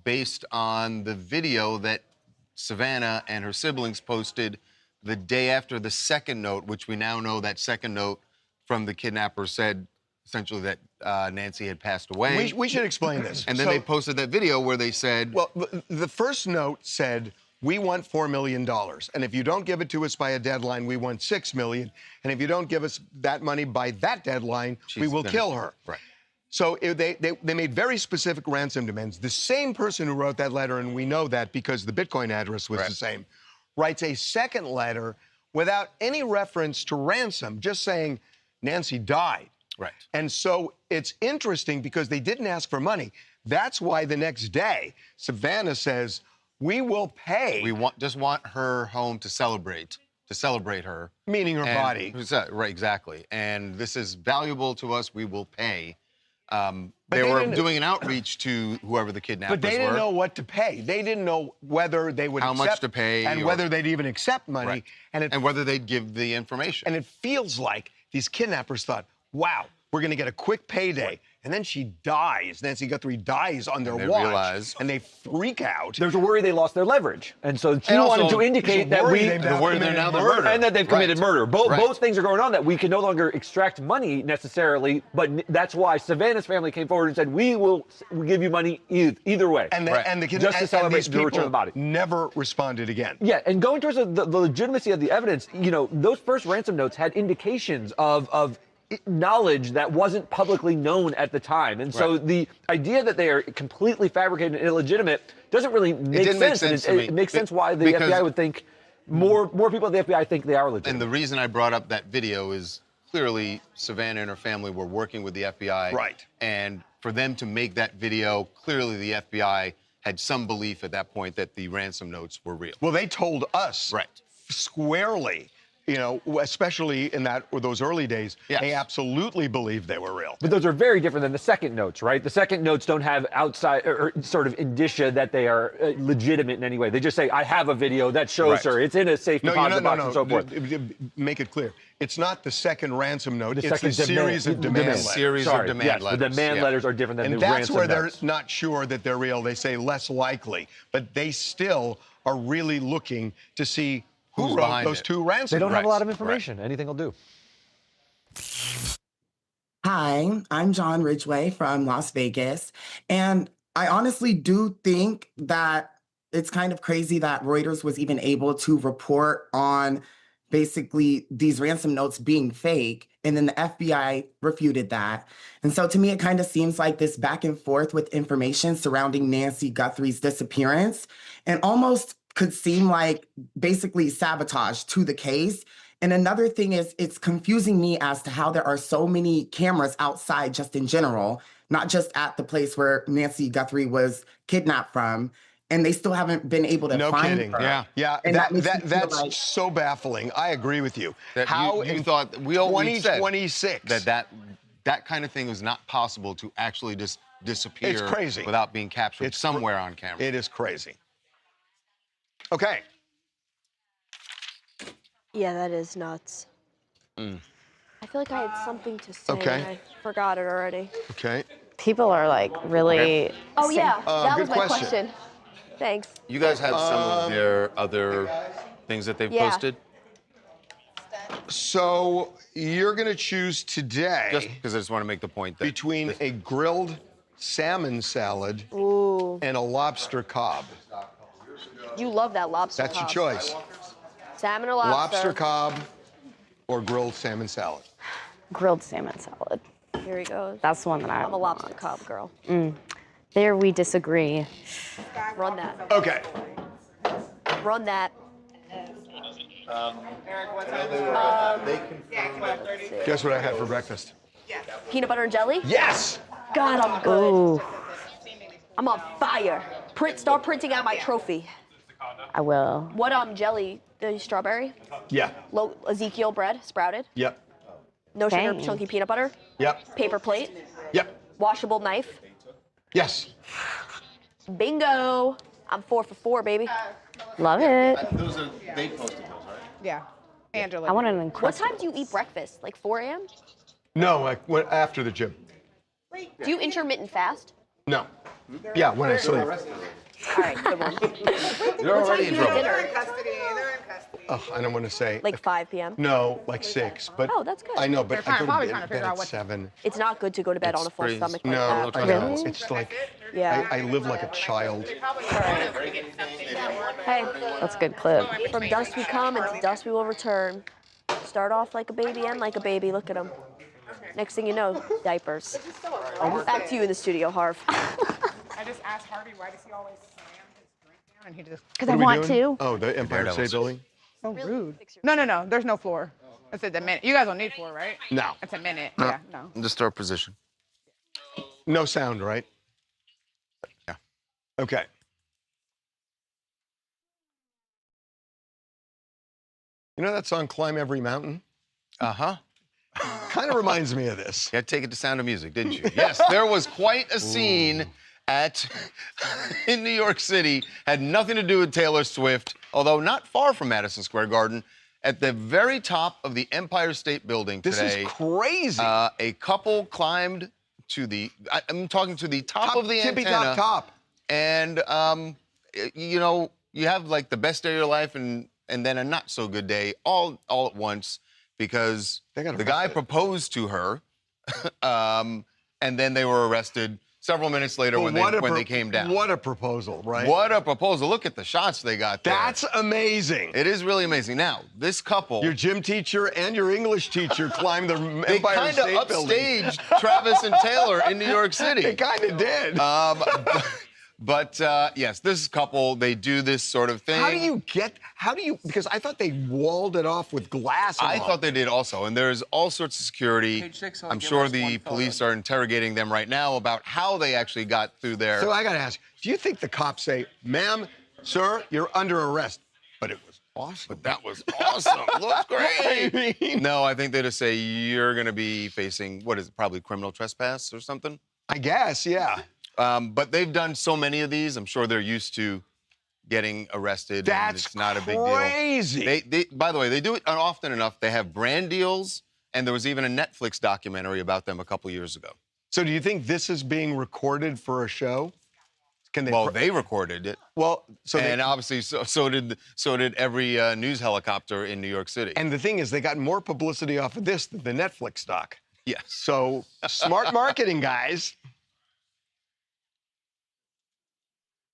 based on the video that Savannah and her siblings posted the day after the second note, which we now know that second note from the kidnapper said essentially that Nancy had passed away. We should explain this. And then they posted that video where they said... Well, the first note said, we want $4 million. And if you don't give it to us by a deadline, we want $6 million. And if you don't give us that money by that deadline, we will kill her. Right. So they made very specific ransom demands. The same person who wrote that letter, and we know that because the Bitcoin address was the same, writes a second letter without any reference to ransom, just saying Nancy died. Right. And so it's interesting because they didn't ask for money. That's why the next day, Savannah says, we will pay. We just want her home to celebrate her. Meaning her body. Right, exactly. And this is valuable to us. We will pay. They were doing an outreach to whoever the kidnappers were. But they didn't know what to pay. They didn't know whether they would accept. How much to pay. And whether they'd even accept money. Right. And whether they'd give the information. And it feels like these kidnappers thought, wow, we're going to get a quick payday. Right. And then she dies. Nancy Guthrie dies on their watch. And they freak out. There's a worry they lost their leverage. And so she wanted to indicate that they're now the murder. And that they've committed murder. Both things are going on, that we can no longer extract money necessarily, but that's why Savannah's family came forward and said, we'll give you money either way. And the just to celebrate the return of the body. Never responded again. Yeah, and going towards the legitimacy of the evidence, you know, those first ransom notes had indications of knowledge that wasn't publicly known at the time. And so the idea that they are completely fabricated and illegitimate doesn't really make sense. It makes sense why the FBI would think more people at the FBI think they are legitimate. And the reason I brought up that video is clearly Savannah and her family were working with the FBI. Right. And for them to make that video, clearly the FBI had some belief at that point that the ransom notes were real. Well, they told us squarely you know, especially in those early days, they absolutely believed they were real. But those are very different than the second notes, right? The second notes don't have outside or sort of indicia that they are legitimate in any way. They just say, I have a video that shows her. It's in a safe deposit box and so forth. Make it clear. It's not the second ransom note. The It's second the series of demand letters. Series of demand letters. The demand letters are different than and the ransom that's where notes. they're not sure that they're real. They say less likely. But they still are really looking to see who wrote those two ransom They don't have a lot of notes. information. Anything will do. Hi, I'm John Ridgway from Las Vegas. And I honestly do think that it's kind of crazy that Reuters was even able to report on basically these ransom notes being fake. And then the FBI refuted that. And so to me, it kind of seems like this back and forth with information surrounding Nancy Guthrie's disappearance and almost could seem like basically sabotage to the case. And another thing is it's confusing me as to how there are so many cameras outside just in general, not just at the place where Nancy Guthrie was kidnapped from. And they still haven't been able to find her. Yeah. And That's like, so baffling. I agree with you. That How you in thought we always said 2026 that kind of thing was not possible to actually just disappear. It's crazy. Without being captured somewhere on camera. It is crazy. Okay. Yeah, that is nuts. I feel like I had something to say. Okay. And I forgot it already. Okay. People are like really. Oh yeah, that was good my question. question. Thanks. You guys have some of their other things that they've posted? So you're going to choose today. Just because I just want to make the point that between a grilled salmon salad and a lobster cob. You love that lobster That's cob. your choice. Salmon or lobster? Lobster cob or grilled salmon salad. Grilled salmon salad. Here he goes. That's the one that I'm a lobster cob girl. There we disagree. Run that. Okay. Run that. Guess what I had for breakfast? Peanut butter and jelly? Yes! God, I'm good. I'm on fire. Start printing out my trophy. I will. What jelly? The strawberry? Yeah. Low Ezekiel bread, sprouted. Yep. No sugar, Dang. chunky peanut butter. Yep. Paper plate. Yep. Washable knife. Yes. Bingo. I'm 4 for 4, baby. Love it. Those are, they posted those, right? Yeah. Angela. I want an What incredible. time do you eat breakfast? Like 4 a.m.? No, like after the gym. Do you intermittent fast? No. Yeah, when I sleep. All right, good one. You're already in trouble. They're in custody. Oh, I don't want to say. Like 5 p.m.? No, like 6. But Oh, that's good. I know, but They're I go probably to trying to bed figure out at what- 7. It's not good to go to bed on a full pretty- stomach No, like that. I know. Really? It's like Yeah. I live like a child. Hey, That's a good clip. from dust we come and to dust we will return. Start off like a baby, end like a baby. Look at them. Next thing you know, diapers. Back to you in the studio, Harv. I just asked Harvey, why does he always slam his drink down? And he just Because I want to. Oh, the Empire State Building? so rude. No. There's no floor. It's at the minute. You guys don't need floor, right? No. It's a minute. No. Yeah, no. The start position. No sound, right? Yeah. Okay. You know that song, Climb Every Mountain? Uh-huh. Kind of reminds me of this. You had to take it to Sound of Music, didn't you? Yes, there was quite a scene in New York City. Had nothing to do with Taylor Swift, although not far from Madison Square Garden. At the very top of the Empire State Building today. This is crazy. A couple climbed to the, I'm talking to the top of the tippy antenna. top. And, you know, you have like the best day of your life and then a not so good day all at once because the guy proposed to her and then they were arrested several minutes later when they came down. What a proposal, right? What a proposal. Look at the shots they got there. That's amazing. It is really amazing. Now, this couple... Your gym teacher and your English teacher climbed the they Empire kind of State Building. upstaged Travis and Taylor in New York City. They kind of did. But yes, this couple, they do this sort of thing. Because I thought they walled it off with glass. I thought they did also, and there's all sorts of security. I'm sure the police are interrogating them right now about how they actually got through there. So I got to ask, do you think the cops say, ma'am, sir, you're under arrest? But it was awesome. But that was awesome. Looks great. No, I think they just say you're going to be facing, what is it, probably criminal trespass or something? I guess, yeah. But they've done so many of these, I'm sure they're used to getting arrested. That's and it's not a big crazy. deal. They, by the way, they do it often enough. They have brand deals, and there was even a Netflix documentary about them a couple years ago. So do you think this is being recorded for a show? Can they? Well, they recorded it. Well, so and obviously, so did every news helicopter in New York City. And the thing is, they got more publicity off of this than the Netflix doc. Yes. So smart marketing, guys.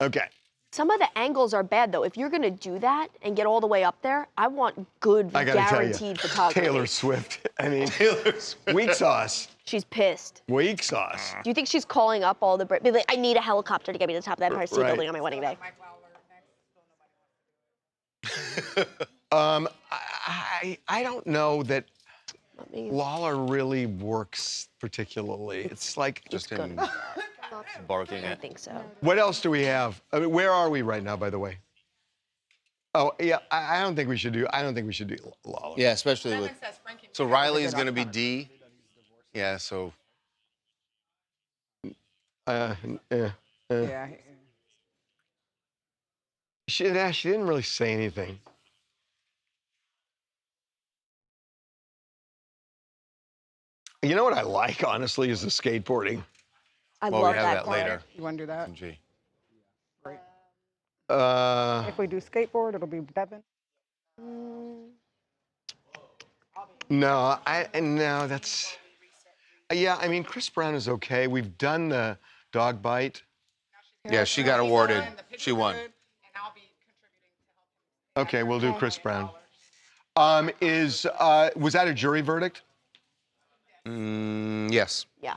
Okay. Some of the angles are bad, though. If you're going to do that and get all the way up there, I want good, I gotta guaranteed tell you, photography. Taylor Swift. I mean, Taylor Swift. Weak sauce. She's pissed. Weak sauce. Do you think she's calling up all the... Be like, I need a helicopter to get me to the top of the Empire State Right. Building on my wedding day. I don't know that Lawler really works particularly. It's like just him barking I at. think so. What else do we have? I mean, where are we right now, by the way? Oh yeah, I don't think we should do. I don't think we should do Lawler. Yeah, especially with. So Riley is going to be D. Yeah. So. Yeah. She didn't really say anything. You know what I like, honestly, is the skateboarding. I well, love we have that part. later. You want to do that? MG. Great. Uh, If we do skateboard, it'll be Devin. no, no, that's. Yeah, I mean, Chris Brown is okay. We've done the dog bite. Yeah, she got awarded. She won. Okay, we'll do Chris Brown. Was that a jury verdict? Yes. Yeah.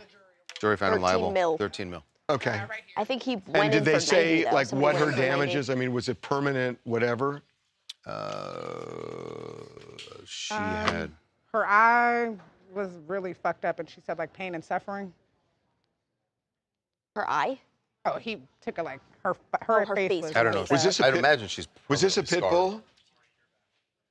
Jury found him 13 liable. mil. 13 mil. Okay. I think he went And did in they for say 90, though, like so he what went her in for 90. damages? I mean, was it permanent, whatever? She had. Her eye was really fucked up, and she said like pain and suffering. Her eye? Oh, he took it like her her face. face Was I don't really know. Was bad. this a I'd pit- imagine she's. Was this a pit scarred. bull?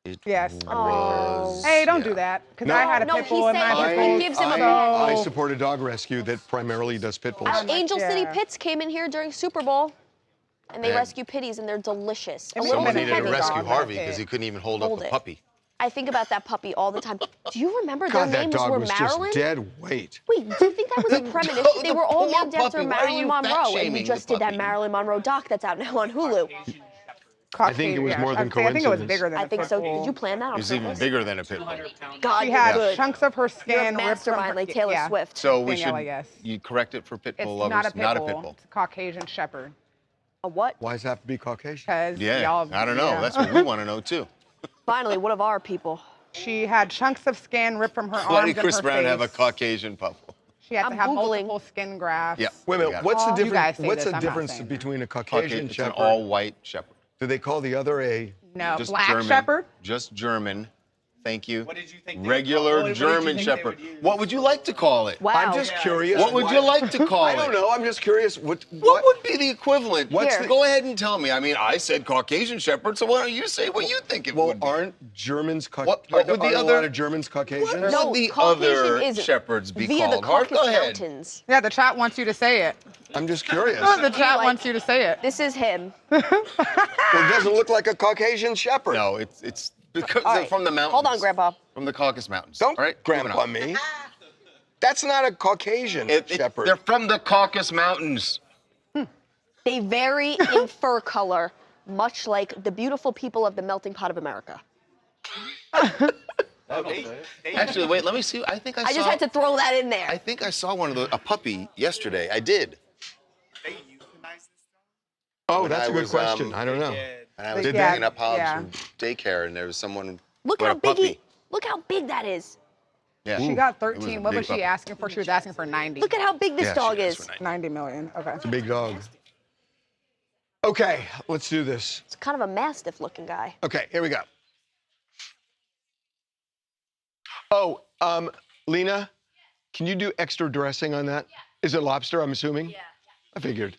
It Yes. was. Hey, don't yeah. do that, because No. I had a No, pit he bull in said my it pit gives him a I so- support a dog rescue that primarily does pit bulls. Angel City Yeah. Pits came in here during Super Bowl, and they And- rescue pitties, and they're delicious. It A would've little Someone been a bit needed to bigger heavy. rescue dog, Harvey that's because it. he couldn't even hold Hold up it. the puppy. I think about that puppy all the time. Do you remember their God, that names dog were was Marilyn? just dead weight. Wait, do you think that was a premonition? They were all poor named after puppy. Why are Marilyn you Monroe, and fat-shaming we just the did that puppy? Marilyn Monroe doc that's out now on Hulu. I think it was more than I think it was coincidence. bigger than I a think pit so. bull. Did you plan that on It was even purpose? bigger than a pit bull. God, She had good. chunks of her You're a skin ripped from mastermind her. like Taylor yeah. Swift. So we Daniela, should. yes. You correct it for pit It's bull lovers. not a pit pit bull. bull. It's a Caucasian Shepherd. A what? Why does it have to be Caucasian? Because Yeah. y'all. I don't know. yeah. That's what we want to know too. Finally, one of our people. She had chunks of skin ripped from her Why arms did and Chris her Brown have a face. Caucasian puppy? She had I'm to have Googling. multiple skin grafts. Yeah. Wait a we minute. got it. What's the You difference? guys say What's this, the I'm not difference saying between a It's Caucasian an shepherd? all-white shepherd. Do they call the other a? No, Just black German. shepherd. Just German. Thank you. What did you think? Regular German shepherd. What would you like to call it? Wow. I'm just curious. What would you like to call it? I don't know. I'm just curious. What would be the equivalent? What's Here. Go ahead and tell me. I mean, I said Caucasian shepherd, so why don't you say what you think it Well, would be? aren't Germans Caucasian? What would the aren't other- a lot of Germans Caucasian? What No, would the Caucasian other is shepherds be via called? the Harv, Caucasus go ahead. Mountains. Yeah, the chat wants you to say it. I'm just curious. The chat wants you to say it. This is him. Well, it doesn't look like a Caucasian shepherd. No, it's because All they're right. from the mountains. Hold on, Grandpa. From the Caucasus Mountains. Don't All right? grandpa Moving on. me. That's not a Caucasian shepherd. They're from the Caucasus Mountains. They vary in fur color, much like the beautiful people of the melting pot of America. Actually, wait, let me see. I think I saw. I just had to throw that in there. I think I saw one of a puppy yesterday. I did. Oh, When that's I a good was, question. I don't know. And I was Did picking they? up Hobbs Yeah. from daycare, and there was someone Look with how a big puppy. he. Look how big that is. Yeah. She Ooh, got it was a 13. What big was she puppy. asking for? She was asking for 90. Look at how big this Yeah, dog she asked is. for 90 million. Okay. It's a big dog. Okay, let's do this. It's kind of a mastiff-looking guy. Okay, here we go. Oh, Lena, can you do extra dressing on that? Is it lobster, I'm assuming? Yeah. I figured.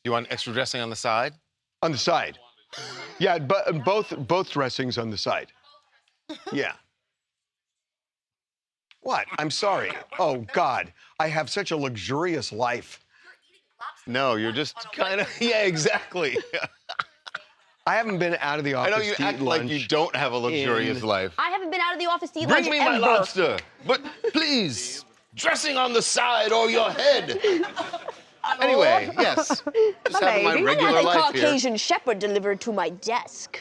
You want extra dressing on the side? On the side. Yeah, but both dressings on the side. Yeah. What? I'm sorry. Oh, God. I have such a luxurious life. No, you're just kind of, yeah, exactly. I haven't been out of the office I know you to act eat like lunch you don't have a luxurious life. I haven't been out of the office to eat Bring lunch me ever. my lobster, but please, dressing on the side or your head. Anyway, yes, just having my regular I had a life here. Caucasian shepherd delivered to my desk.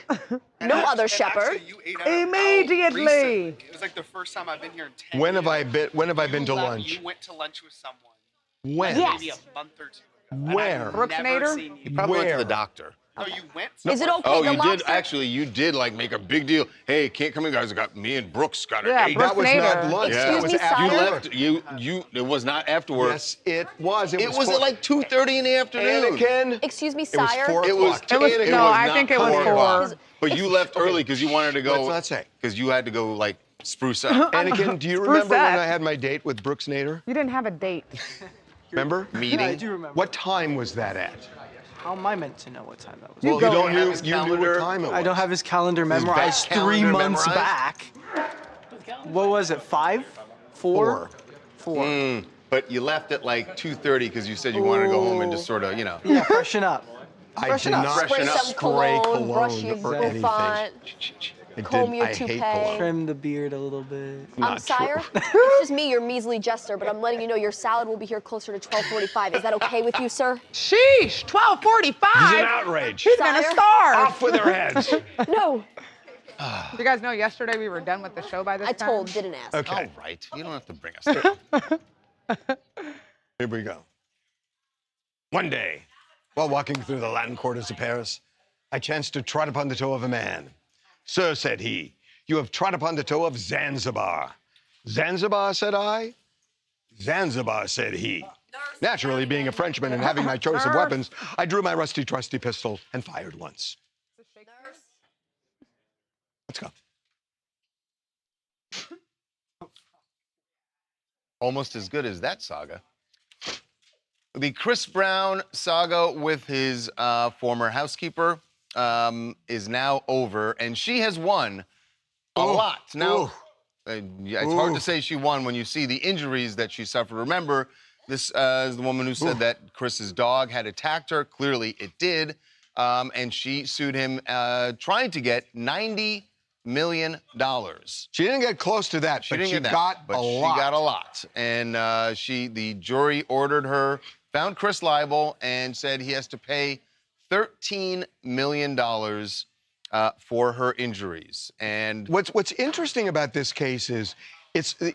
No other shepherd. Immediately. It was like the first time I've been here in 10 When years. have I been to lunch? You went to lunch with someone. When? Maybe a month or two ago. Where? And I've never Nader? seen you. You probably went to Where? the doctor. No, you went. Is it okay? Oh, the you lobster? did actually. You did like make a big deal. Hey, can't come in, guys. I got me and Brooks got a Yeah, date. Brooks That was Nader. not lunch. Yeah. That was Excuse me, after You sire? work. left. It was not afterward. Yes, it was. It was four- at like 2:30 in the afternoon. Anakin. Excuse me, It was sire. 4 It was. o'clock. It was- no, I not think it was 4 o'clock. 4. But you left early because you wanted to go. Let's not say. Because you had to go like spruce up. Anakin, do you Spruce remember when up. I had my date with Brooks Nader? You didn't have a date. Remember? Meeting. I do remember. What time was that at? How am I meant to know what time that was? Well, go. you don't have knew, his you knew what calendar. time it was. I don't have his calendar back memorized 3 calendar months memorized? back. What was it, 5? 4? 4. But you left at like 2:30 because you said you wanted to go home and just sort of, Yeah, freshen up. I Freshen did up. not Spray some spray cologne, brush your or anything. bouffant, I comb didn't- your I hate toupee. cologne. Trim the beard a little bit. Not sire, true. it's just me, your measly jester, but I'm letting you know your salad will be here closer to 12:45. Is that okay with you, sir? Sheesh, 12:45. This is an outrage. She's gonna Sire? starve. Off with their heads. No. You guys know yesterday we were done with the show by this I time? told, didn't ask. Okay. all right. You don't have to bring us there. Here we go. One day, while walking through the Latin quarters of Paris, I chanced to trot upon the toe of a man. Sir, said he, you have trod upon the toe of Zanzibar. Zanzibar, said I. Zanzibar, said he. Naturally, being a Frenchman and having my choice of weapons, I drew my rusty, trusty pistol and fired once. Let's go. Almost as good as that saga. The Chris Brown saga with his former housekeeper is now over, and she has won a lot. Now, it's hard to say she won when you see the injuries that she suffered. Remember, this is the woman who said that Chris's dog had attacked her. Clearly, it did, and she sued him, trying to get $90 million. She didn't get close to that, She but didn't she get that, got but a she lot. got a lot. And the jury ordered her, found Chris liable, and said he has to pay $13 million for her injuries. And What's interesting about this case is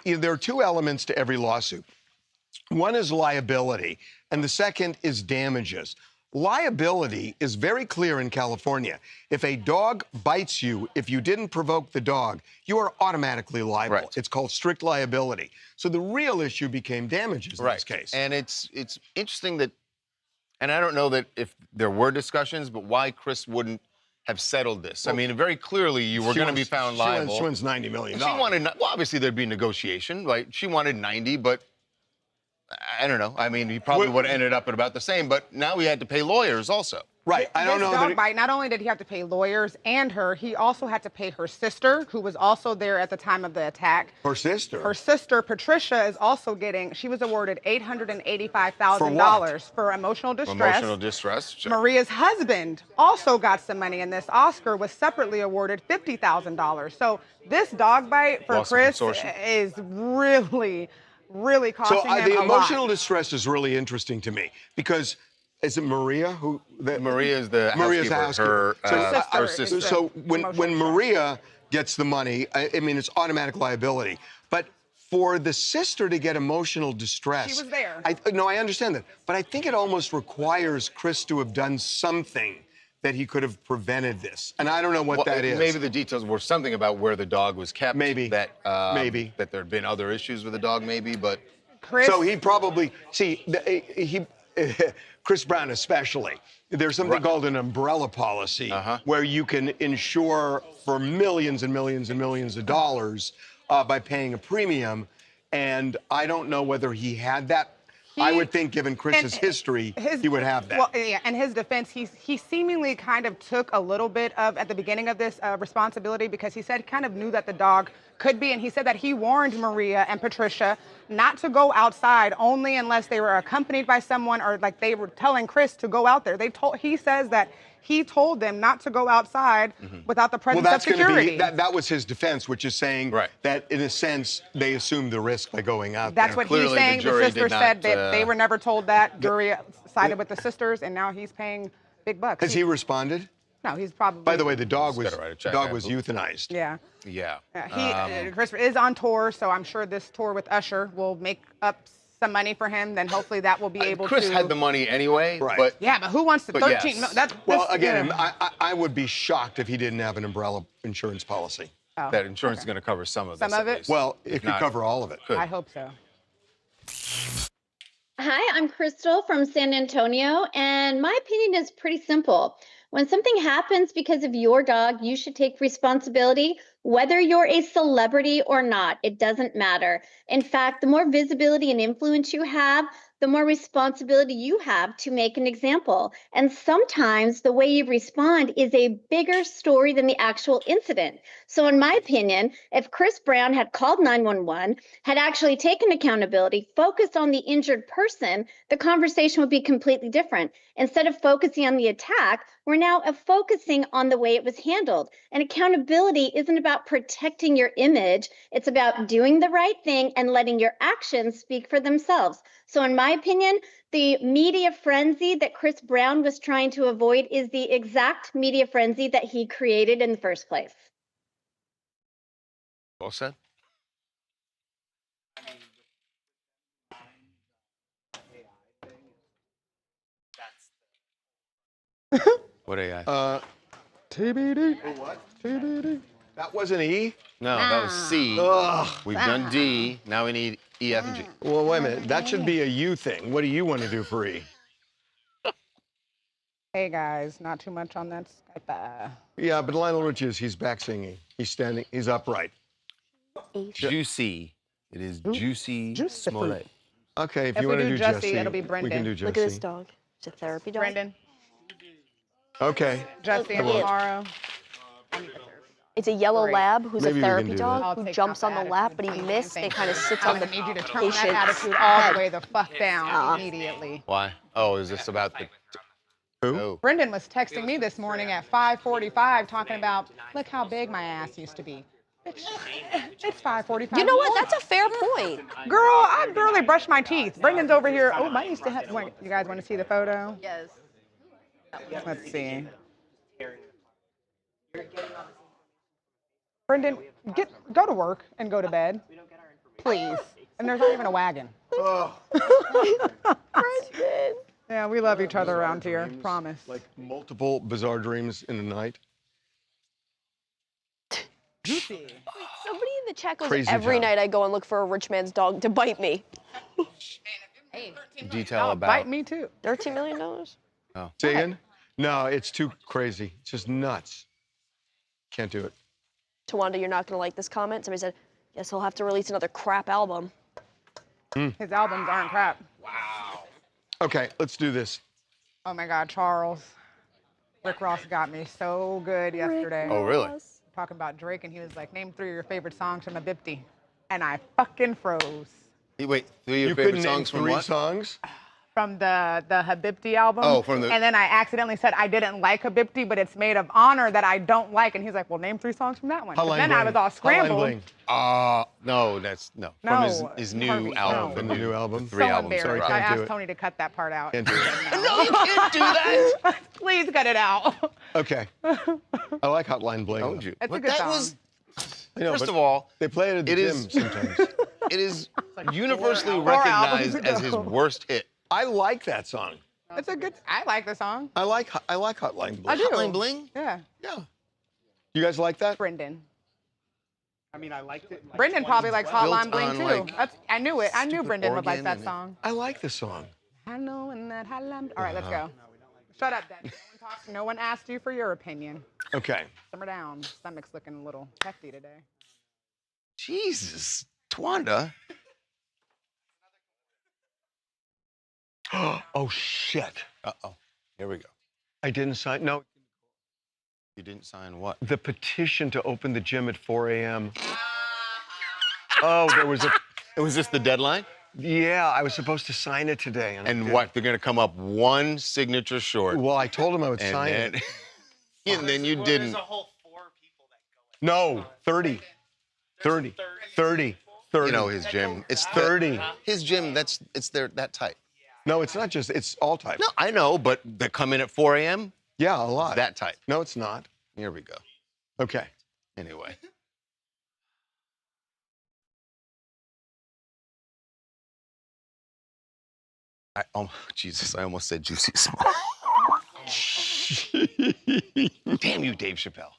there are two elements to every lawsuit. One is liability, and the second is damages. Liability is very clear in California. If a dog bites you, if you didn't provoke the dog, you are automatically liable. Right. It's called strict liability. So the real issue became damages in this case. And it's interesting that, and I don't know that if there were discussions, but why Chris wouldn't have settled this. I mean, very clearly you were She going to be wants- found she wants- liable. she wants $90 million. She wanted, well, obviously there'd be negotiation, right? She wanted 90, but I don't know. I mean, he probably would have ended up at about the same, but now he had to pay lawyers also. Right. I don't This know dog that. bite, not only did he have to pay lawyers and her, he also had to pay her sister, who was also there at the time of the attack. Her sister. Her sister, Patricia, is also she was awarded $885,000 for emotional distress. Emotional distress. Sure. Maria's husband also got some money, and this Oscar was separately awarded $50,000. So this dog bite for Lawsuit Chris consortium. is really costing So him the a emotional lot. distress is really interesting to me because is it Maria who? Maria is the Maria's the housekeeper. housekeeper. Her sister. So when Maria gets the money, I mean it's automatic liability. But for the sister to get emotional distress, She was there. No, I understand that, but I think it almost requires Chris to have done something that he could have prevented this, and I don't know what that is. Maybe the details were something about where the dog was kept. Maybe. That Maybe. that there had been other issues with the dog. Maybe, but So he probably Chris Brown especially. There's something called an umbrella policy where you can insure for millions and millions and millions of dollars by paying a premium. And I don't know whether he had that I would think, given Chris's history, he would have that. Well, yeah, in his defense, he seemingly kind of took a little bit of, at the beginning of this, responsibility, because he said he kind of knew that the dog could be, and he said that he warned Maria and Patricia not to go outside only unless they were accompanied by someone, or like they were telling Chris to go out there. He says that he told them not to go outside without the presence of security. That was his defense, which is saying that, in a sense, they assumed the risk by going out That's there. what he's saying. The sisters said that they were never told that. Jury sided with the sisters, and now he's paying big bucks. Has he responded? No, he's probably. By the way, the dog was euthanized. Yeah. Yeah. Chris is on tour, so I'm sure this tour with Usher will make up some money for him. Then hopefully that will be able to. Chris had the money anyway, but yeah, but who wants to 13? Yes. Again, I would be shocked if he didn't have an umbrella insurance policy. Oh, that insurance is going to cover some of this. Some of it? Well, it could cover all of it. I hope so. Hi, I'm Crystal from San Antonio, and my opinion is pretty simple. When something happens because of your dog, you should take responsibility, whether you're a celebrity or not. It doesn't matter. In fact, the more visibility and influence you have, the more responsibility you have to make an example. And sometimes the way you respond is a bigger story than the actual incident. So in my opinion, if Chris Brown had called 911, had actually taken accountability, focused on the injured person, the conversation would be completely different. Instead of focusing on the attack, we're now focusing on the way it was handled. And accountability isn't about protecting your image. It's about doing the right thing and letting your actions speak for themselves. So in my opinion, the media frenzy that Chris Brown was trying to avoid is the exact media frenzy that he created in the first place. Well said. What AI? TBD. What? TBD. That wasn't E? No, that was C. Ugh. We've done D. Now we need E, F, and G. Well, wait a minute. That should be a you thing. What do you want to do for E? Hey guys, not too much on that Skype. Yeah, but Lionel Richie he's back singing. He's standing. He's upright. Juicy. It is Juicy Smollett. Okay, if If you we want to do do Jussie, Jussie, it'll be Brendan. we can do Jussie. Look at this dog. It's a therapy dog. Brendan. Okay. Jussie and Look. tomorrow. It's a yellow lab who's Maybe we a can therapy do dog that. who I'll jumps take on the out lap, that but he attitude. missed and kind of sits I'm on the gonna need you to turn patient's that attitude all head. the way the fuck down immediately. Why? Oh, is this about the... Who? Oh. Brendan was texting me this morning at 5:45 talking about, look how big my ass used to be. It's 5:45. You know what? That's a fair point. Girl, I barely brushed my teeth. Brendan's over here. Oh, mine used to have. You guys want to see the photo? Yes. Let's see. Brendan, go to work and go to bed, please. And there's not even a wagon. Brendan. Yeah, we love each other around here. Promise. Like multiple bizarre dreams in a night. Juicy. Somebody in the chat goes, Crazy every town. night I go and look for a rich man's dog to bite me. Detail about... Bite me too. $13 million? Oh. Say again? No, it's too crazy. It's just nuts. Can't do it. Tawanda, you're not going to like this comment. Somebody said, guess he'll have to release another crap album. His albums aren't crap. Okay, let's do this. Oh my God, Charles. Rick Ross got me so good yesterday. Oh, really? Talking about Drake, and he was like, name 3 of your favorite songs from the Bipty. And I fucking froze. Wait, 3 of your You favorite couldn't name songs from 3 what? songs? From the Habibti album. Oh, from the... And then I accidentally said I didn't like Habibti, but it's made of honor that I don't like. And he's like, well, name 3 songs from that one. But then I was all scrambled. No, that's... No. No, From his new Harvey, album. no. The new album? 3 So albums. embarrassed. Sorry, I can't do asked it. Tony to cut that part out. Can't do it. No, you can't do that! Please cut it out. Okay. I like Hotline Bling. Told you. It's a But good that song. was... I know, First but of all, they play it at the it gym is- sometimes. it is universally 4 albums recognized as his ago. worst hit. I like that song. It's a good. I like the song. I like Hotline Bling. I do. Hotline Bling? Yeah. Yeah. You guys like that? Brendan. I mean, I liked it. Like Brendan probably likes Built Hotline Bling on, too. like, I knew it. I knew stupid Brendan would like organ that and- song. I like the song. I know in that Hotline. All right, let's go. Shut up, Dad. No one talks. No one asked you for your opinion. Okay. Simmer down. Stomach's looking a little hefty today. Jesus. Twanda. Oh, shit. Uh-oh. Here we go. I didn't sign. No. You didn't sign what? The petition to open the gym at 4 a.m. Oh, there was a. Was this the deadline? Yeah, I was supposed to sign it today. And what? They're going to come up one signature short. Well, I told him I would sign it. And then you didn't. There's a whole 4 people that No, 30. 30. 30. 30. You know his gym. It's 30. His gym, it's that tight. No, it's not just, it's all types. No, I know, but they come in at 4 a.m.? Yeah, a lot. That tight. No, it's not. Here we go. Okay. Anyway. Jesus, I almost said Juicy Small. Damn you, Dave Chappelle.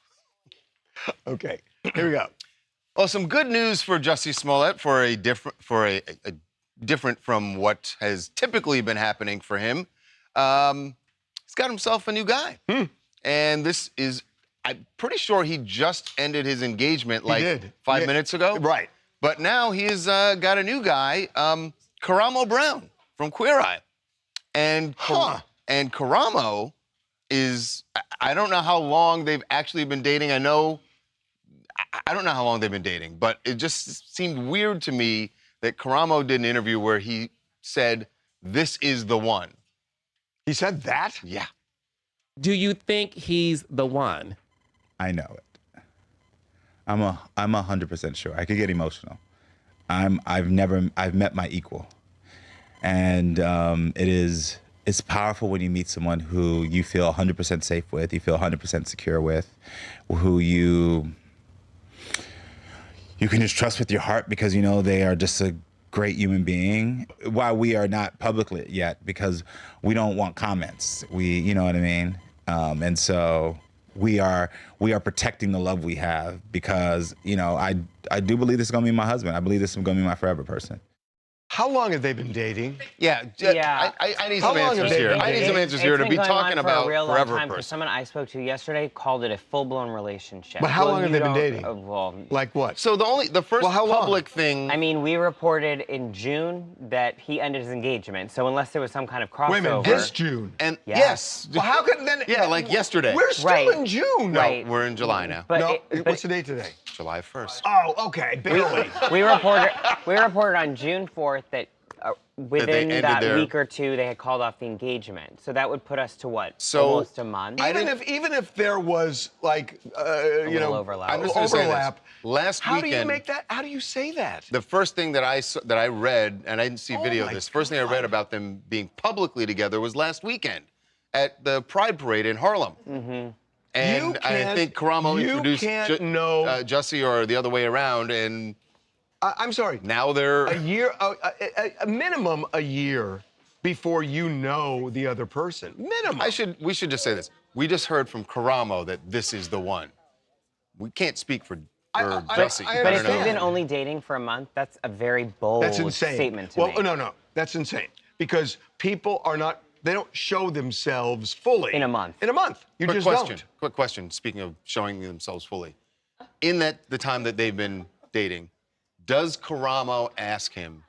Okay, here we go. Well, some good news for Jussie Smollett for a different from what has typically been happening for him. He's got himself a new guy. And this is, I'm pretty sure he just ended his engagement like 5 minutes ago. Right. But now he's got a new guy, Karamo Brown from Queer Eye. And, and Karamo is, I don't know how long they've actually been dating. I don't know how long they've been dating, but it just seemed weird to me that Karamo did an interview where he said, "This is the one." He said that? Yeah. Do you think he's the one? I know it. I'm 100% sure. I could get emotional. I've met my equal. And it's powerful when you meet someone who you feel 100% safe with, you feel 100% secure with, who you can just trust with your heart because you know they are just a great human being. While we are not publicly yet because we don't want comments. You know what I mean? And so we are protecting the love we have because, you know, I do believe this is gonna be my husband. I believe this is gonna be my forever person. How long have they been dating? Yeah, I need some answers here. I need some answers here to be talking about a real forever long time. person. Someone I spoke to yesterday called it a full-blown relationship. But how long have they been dating? Well, like what? So the first public thing. I mean, we reported in June that he ended his engagement. So unless there was some kind of crossover. Wait a minute, this June? And Yeah. yes. Well, how could then? Yeah, like yesterday. We're still in June. No, we're in July now. But what's the date today? July 1st. Oh, okay, barely. We reported on June 4th that within that their... week or two they had called off the engagement. So that would put us to what? So almost a month. Even if there was like you know overlap. I'm just gonna say this. Last how weekend. do you make that? How do you say that? The first thing that I read, and I didn't see video of this. First thing I read about them being publicly together was last weekend at the Pride Parade in Harlem. Mm-hmm. And I think Karamo introduced Jussie or the other way around, and I'm sorry. Now they're a year, a minimum a year before you know the other person. Minimum. We should just say this. We just heard from Karamo that this is the one. We can't speak for Jussie. But if you've been only dating for a month, that's a very bold statement to make. Well, no, that's insane because people are not. They don't show themselves fully in a month. In a month, you Quick just question. don't. Quick question. Speaking of showing themselves fully, in the time that they've been dating, does Karamo ask him,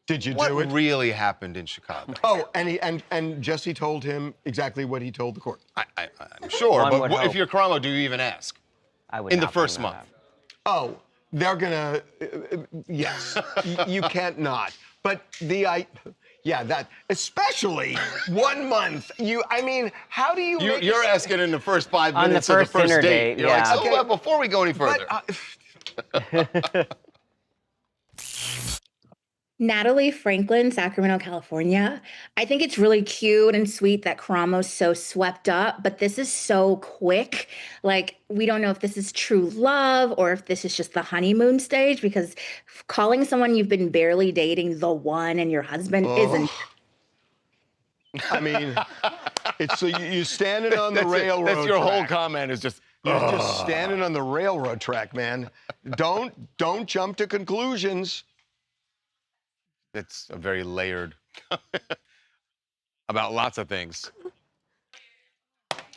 "Did you what do it? really happened in Chicago?" Oh, and Jussie told him exactly what he told the court. I'm sure, but if you're Karamo, do you even ask? I would in the not first bring that month. Oh, they're gonna. Yes, you can't not. But that especially 1 month. I mean, how do you? You're asking in the first 5 On the minutes of the first first dinner date. date, You're yeah. like, so before we go any further. Natalie Franklin, Sacramento, California. I think it's really cute and sweet that Karamo's so swept up, but this is so quick. Like, we don't know if this is true love or if this is just the honeymoon stage because calling someone you've been barely dating the one and your husband isn't. I mean, it's you standing on the railroad. That's your whole track. comment is just. You're just standing on the railroad track, man. Don't jump to conclusions. It's a very layered about lots of things.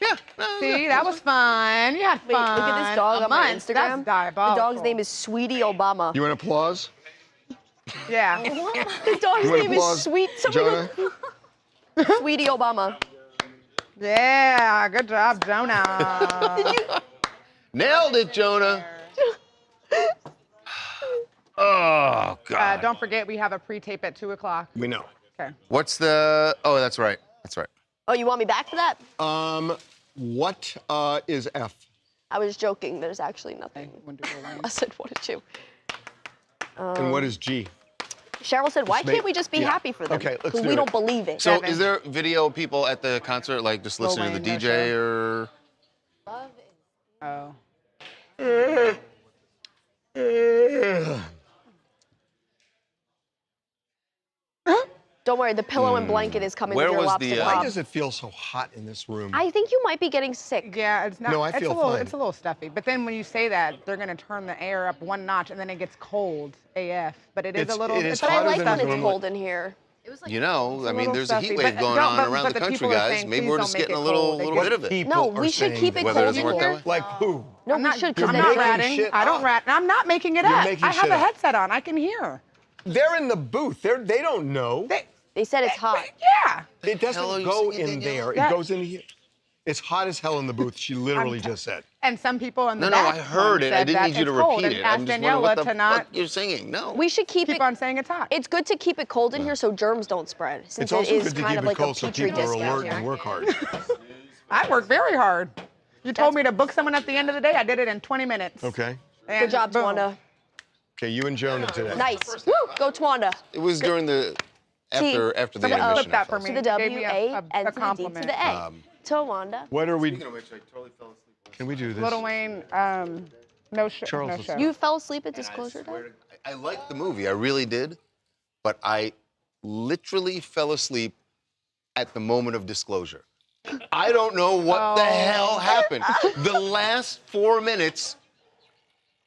Yeah. See, that was fun. You had fun. Wait, look at this dog on my month. Instagram. That's diabolical. The dog's name is Sweetie Obama. You want applause? Yeah. The dog's You want name applause, is Sweet. Jonah? Sweetie Obama. Yeah, good job, Jonah. Nailed it, Jonah. Oh, God. Don't forget, we have a pre-tape at 2 o'clock. We know. Okay. What's the... Oh, that's right. That's right. Oh, you want me back for that? What is F? I was joking. There's actually nothing. I said, what did you? And what is G? Cheryl said, why Just can't we just be yeah. happy for them? Okay, let's Because do we it. don't believe it. So is there video of people at the concert, like, just listening to the DJ or... Oh. Don't worry, the pillow and blanket is coming Where with your was lobster the, claw. Why does it feel so hot in this room? I think you might be getting sick. Yeah, it's not. No, I it's feel a little, fine. It's a little stuffy. But then when you say that, they're gonna turn the air up one notch, and then it gets cold AF. But it is a little. is But I hotter like than when it's normal. cold in here. You know, I mean, little there's a heat stuffy, wave but going don't- on but- around but the the country, people are guys. saying, Maybe please we're don't just make getting a it little cold. little bit of it. No, we should keep it Weather cold doesn't in work that here. way. Like who? No, I'm we not, should. I'm Because not then ratting. shit I don't up. rat. I'm not making it You're up. making I have shit a up. headset on. I can hear. They're in the booth. They don't know. They said it's hot. Yeah. It doesn't go in there. Yeah. It goes in here. It's hot as hell in the booth. She literally just said. And some people in the No, back I heard it. I said didn't that need you to it's cold, repeat and it. I'm asked just wondering Daniela what the to not fuck you're singing. No. We should keep keep it. on saying it's hot. It's good to keep it cold in here so germs don't spread. Since It's also it is good to kind keep of it like cold a so petri people are dish out alert here. and work hard. I work very hard. You told me to book someone at the end of the day. I did it in 20 minutes. Okay. And Good job, boom. Twanda. Okay, you and Jonah today. Nice. Woo! Go Twanda. It was during the after the Somebody intermission. flip that I for felt. me. To the Gave me W, A, and to the D, to compliment. the A. Twanda. What are we? Speaking of which, I totally fell asleep. Can we do this? Lil Wayne, no show. Charles No was- show. You fell asleep at Disclosure Day? I liked the movie, I really did, but I literally fell asleep at the moment of disclosure. I don't know what the hell happened. The last 4 minutes,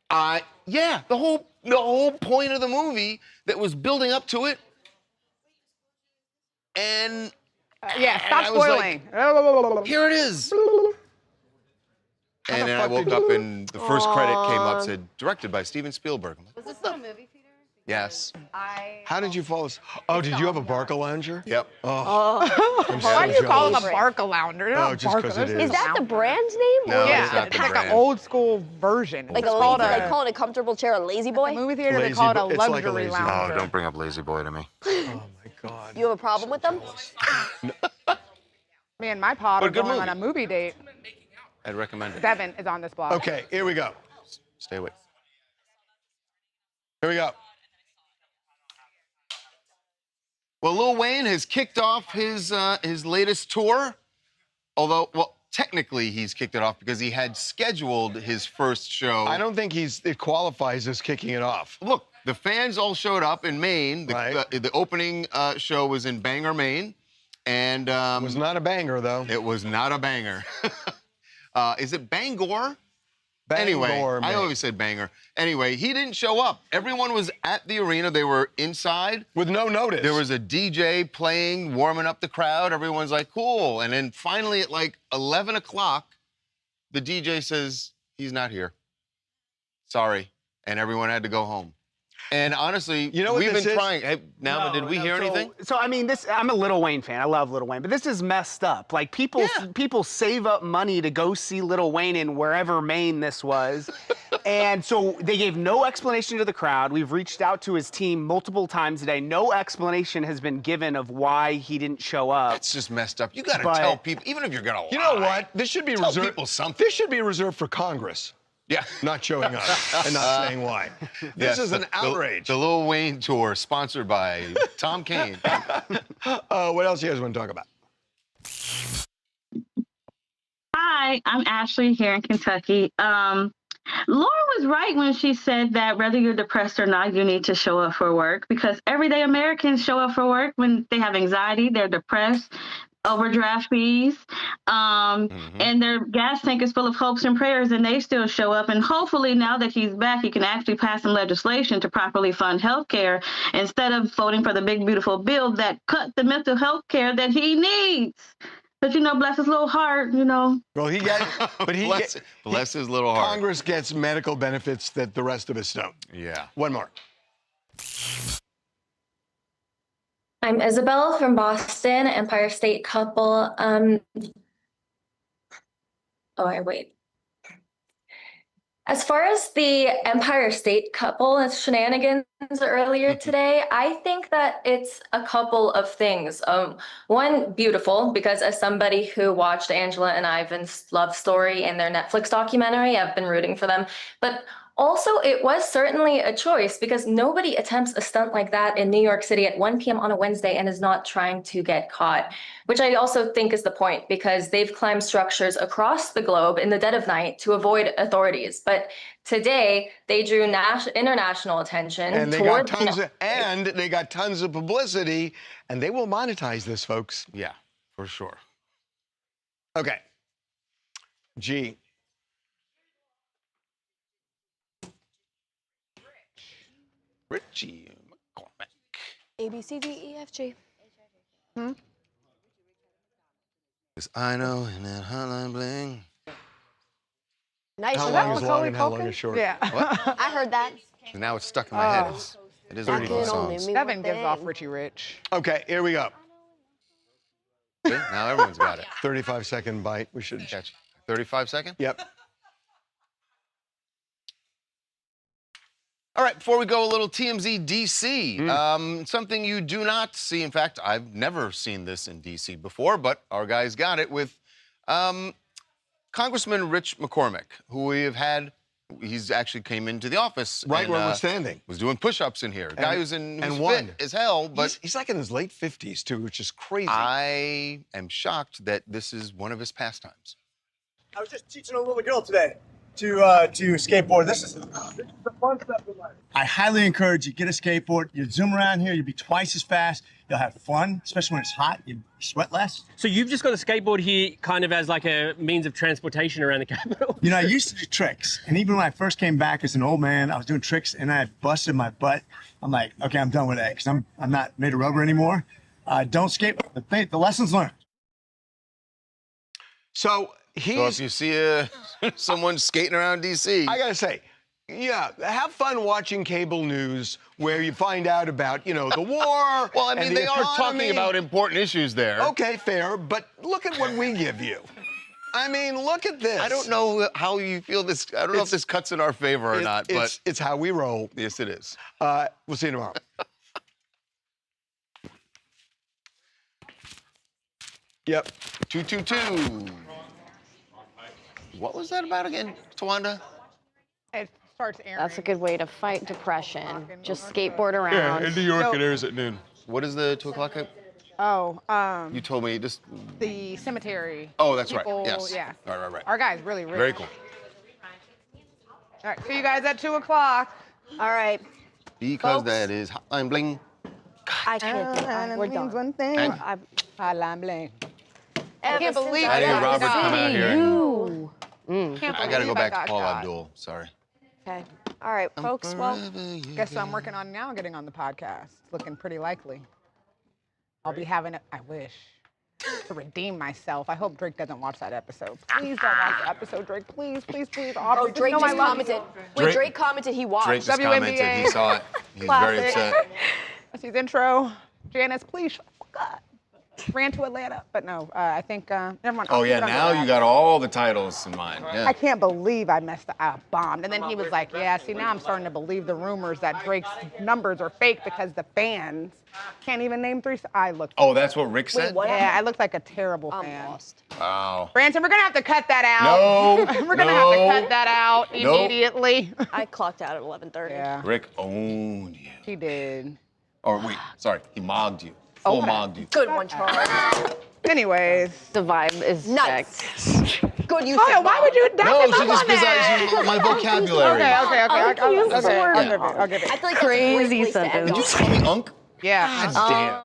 the whole point of the movie that was building up to it, and yeah, stop I was spoiling. here it is. And then I woke up and the first credit came up, said directed by Steven Spielberg. I'm like, Was this in a movie theater? yes. How did you fall asleep? Oh, did you have a Barca lounger? Yep. Oh. I'm Why do so you call him a jealous. Barca lounger? They're Oh, not just 'cause Barca. it They're is. Is that the brand's name? No, Or- it's not it's the like brand. an old school version. Like It's a called lazy, like calling a comfortable chair a lazy boy? the movie theater, they Lazy call it a boy. It's like a luxury lazy boy. lounger. Oh, don't bring up Lazy Boy to me. Oh my God. You have a problem with them? Me and my pod But are good going movie. on a movie date. I'd recommend it. Devin is on this block. Okay, here we go. Stay away. Here we go. Well, Lil Wayne has kicked off his latest tour. Although, well, technically he's kicked it off because he had scheduled his first show. I don't think it qualifies as kicking it off. Look, the fans all showed up in Maine. The opening show was in Bangor, Maine. And It was not a banger, though. it was not a banger. Is it Bangor? Bangor, Anyway, I Maine. always said banger. Anyway, he didn't show up. Everyone was at the arena. They were inside. With no notice. There was a DJ playing, warming up the crowd. Everyone's like, cool. And then finally at like 11 o'clock, the DJ says, he's not here. Sorry. And everyone had to go home. And honestly, You know what we've this been is? trying. Hey, now, did we hear anything? So I mean, I'm a Lil Wayne fan. I love Lil Wayne, but this is messed up. Like people save up money to go see Lil Wayne in wherever Maine this was, and so they gave no explanation to the crowd. We've reached out to his team multiple times today. No explanation has been given of why he didn't show up. It's just messed up. You got to But- tell people, even if you're gonna lie. You know what? This should be Tell reserved. people something. This should be reserved for Congress. Yeah. Not showing up and not saying why. This Yes, is an outrage. The Lil Wayne tour, sponsored by Tom Kane. What else you guys want to talk about? Hi, I'm Ashley here in Kentucky. Laura was right when she said that whether you're depressed or not, you need to show up for work, because everyday Americans show up for work when they have anxiety, they're depressed, overdraft fees, and their gas tank is full of hopes and prayers, and they still show up. And hopefully now that he's back, he can actually pass some legislation to properly fund health care instead of voting for the big, beautiful bill that cut the mental health care that he needs. But, you know, bless his little heart, you know. Well, he got, but he bless his little heart. Congress gets medical benefits that the rest of us don't. Yeah. One more. I'm Isabel from Boston, Empire State couple. Wait. As far as the Empire State couple and shenanigans earlier today, I think that it's a couple of things. One, beautiful, because as somebody who watched Angela and Ivan's love story in their Netflix documentary, I've been rooting for them. But also, it was certainly a choice because nobody attempts a stunt like that in New York City at 1 p.m. on a Wednesday and is not trying to get caught, which I also think is the point because they've climbed structures across the globe in the dead of night to avoid authorities. But today, they drew international attention. And they got tons of publicity, and they will monetize this, folks. Yeah, for sure. Okay. G. Richie McCormick. A, B, C, D, E, F, G. Because I know in that hotline bling. Nice. How long is long and how long is short? Yeah. What? I heard that. And now it's stuck in my head. It is one of those songs. Devin gives off Richie Rich. Okay, here we go. See? Now everyone's got it. 35-second bite. We should catch 35 seconds? Yep. All right, before we go, a little TMZ DC. Something you do not see. In fact, I've never seen this in DC before, but our guys got it with Congressman Rich McCormick, who we have had. He's actually came into the office. Right and, where we're standing. Was doing push-ups in here. Guy who's won. fit as hell, but he's like in his late 50s too, which is crazy. I am shocked that this is one of his pastimes. I was just teaching a little girl today to skateboard. This is the fun stuff in life. I highly encourage you, get a skateboard. You zoom around here, you'll be twice as fast. You'll have fun, especially when it's hot. You sweat less. So you've just got a skateboard here kind of as like a means of transportation around the capital? You know, I used to do tricks. And even when I first came back as an old man, I was doing tricks and I had busted my butt. I'm like, okay, I'm done with that because I'm not made of rubber anymore. Don't skate. The lessons learned. So if you see someone skating around DC. I gotta say, yeah, have fun watching cable news where you find out about, the war. Well, I mean, they are talking about important issues there. Okay, fair, but look at what we give you. I mean, look at this. I don't know how you feel this. I don't know if this cuts in our favor or not, but it's how we roll. Yes, it is. We'll see you tomorrow. Yep. 222. What was that about again, Tawanda? It starts airing. That's a good way to fight depression. Just skateboard around. Yeah, in New York it airs at noon. What is the 2 o'clock? Oh, You told me just. the cemetery. Oh, that's people, right. Yes. Yeah. Right. Our guy's really rich. Very cool. All right, see you guys at 2 o'clock. All right. Because Folks. that is hotline bling. I can't do it. We're done. One thing. And- Hotline bling. I can't believe I didn't hear Robert come out here. I I gotta go back to Paul Abdul. Sorry. Okay. All right, folks. Well, guess what I'm working on now, getting on the podcast. It's looking pretty likely. I'll be having it, I wish, to redeem myself. I hope Drake doesn't watch that episode. Please don't watch the episode, Drake. Please, please, please. oh, Drake know I just love commented. you. Wait, Drake commented he watched. Drake just commented. He saw it. He's very upset. That's his intro. Janice, please shut the fuck up. Ran to Atlanta, but no, I think, never mind. Oh, yeah, now you got all the titles in mind. Yeah. I can't believe I bombed. And then he was like, yeah, see, now I'm starting to believe the rumors that Drake's numbers are fake because the fans can't even name 3. I looked. Oh, that's what Rick said? Yeah, I looked like a terrible fan. Lost. Wow. Branson, we're going to have to cut that out. No. We're going to have to cut that out immediately. I clocked out at 11:30. Yeah. Rick owned you. He did. Or wait, sorry, he mogged you. Full mogged you. Good one, Charles. Anyways. The vibe is nice. Good use. Oh, why would you No, she just because my vocabulary. Okay. I'll give it. I'll give it. I feel like Crazy that's a great place to end sentence. Did you call me Unk? Yeah. God damn.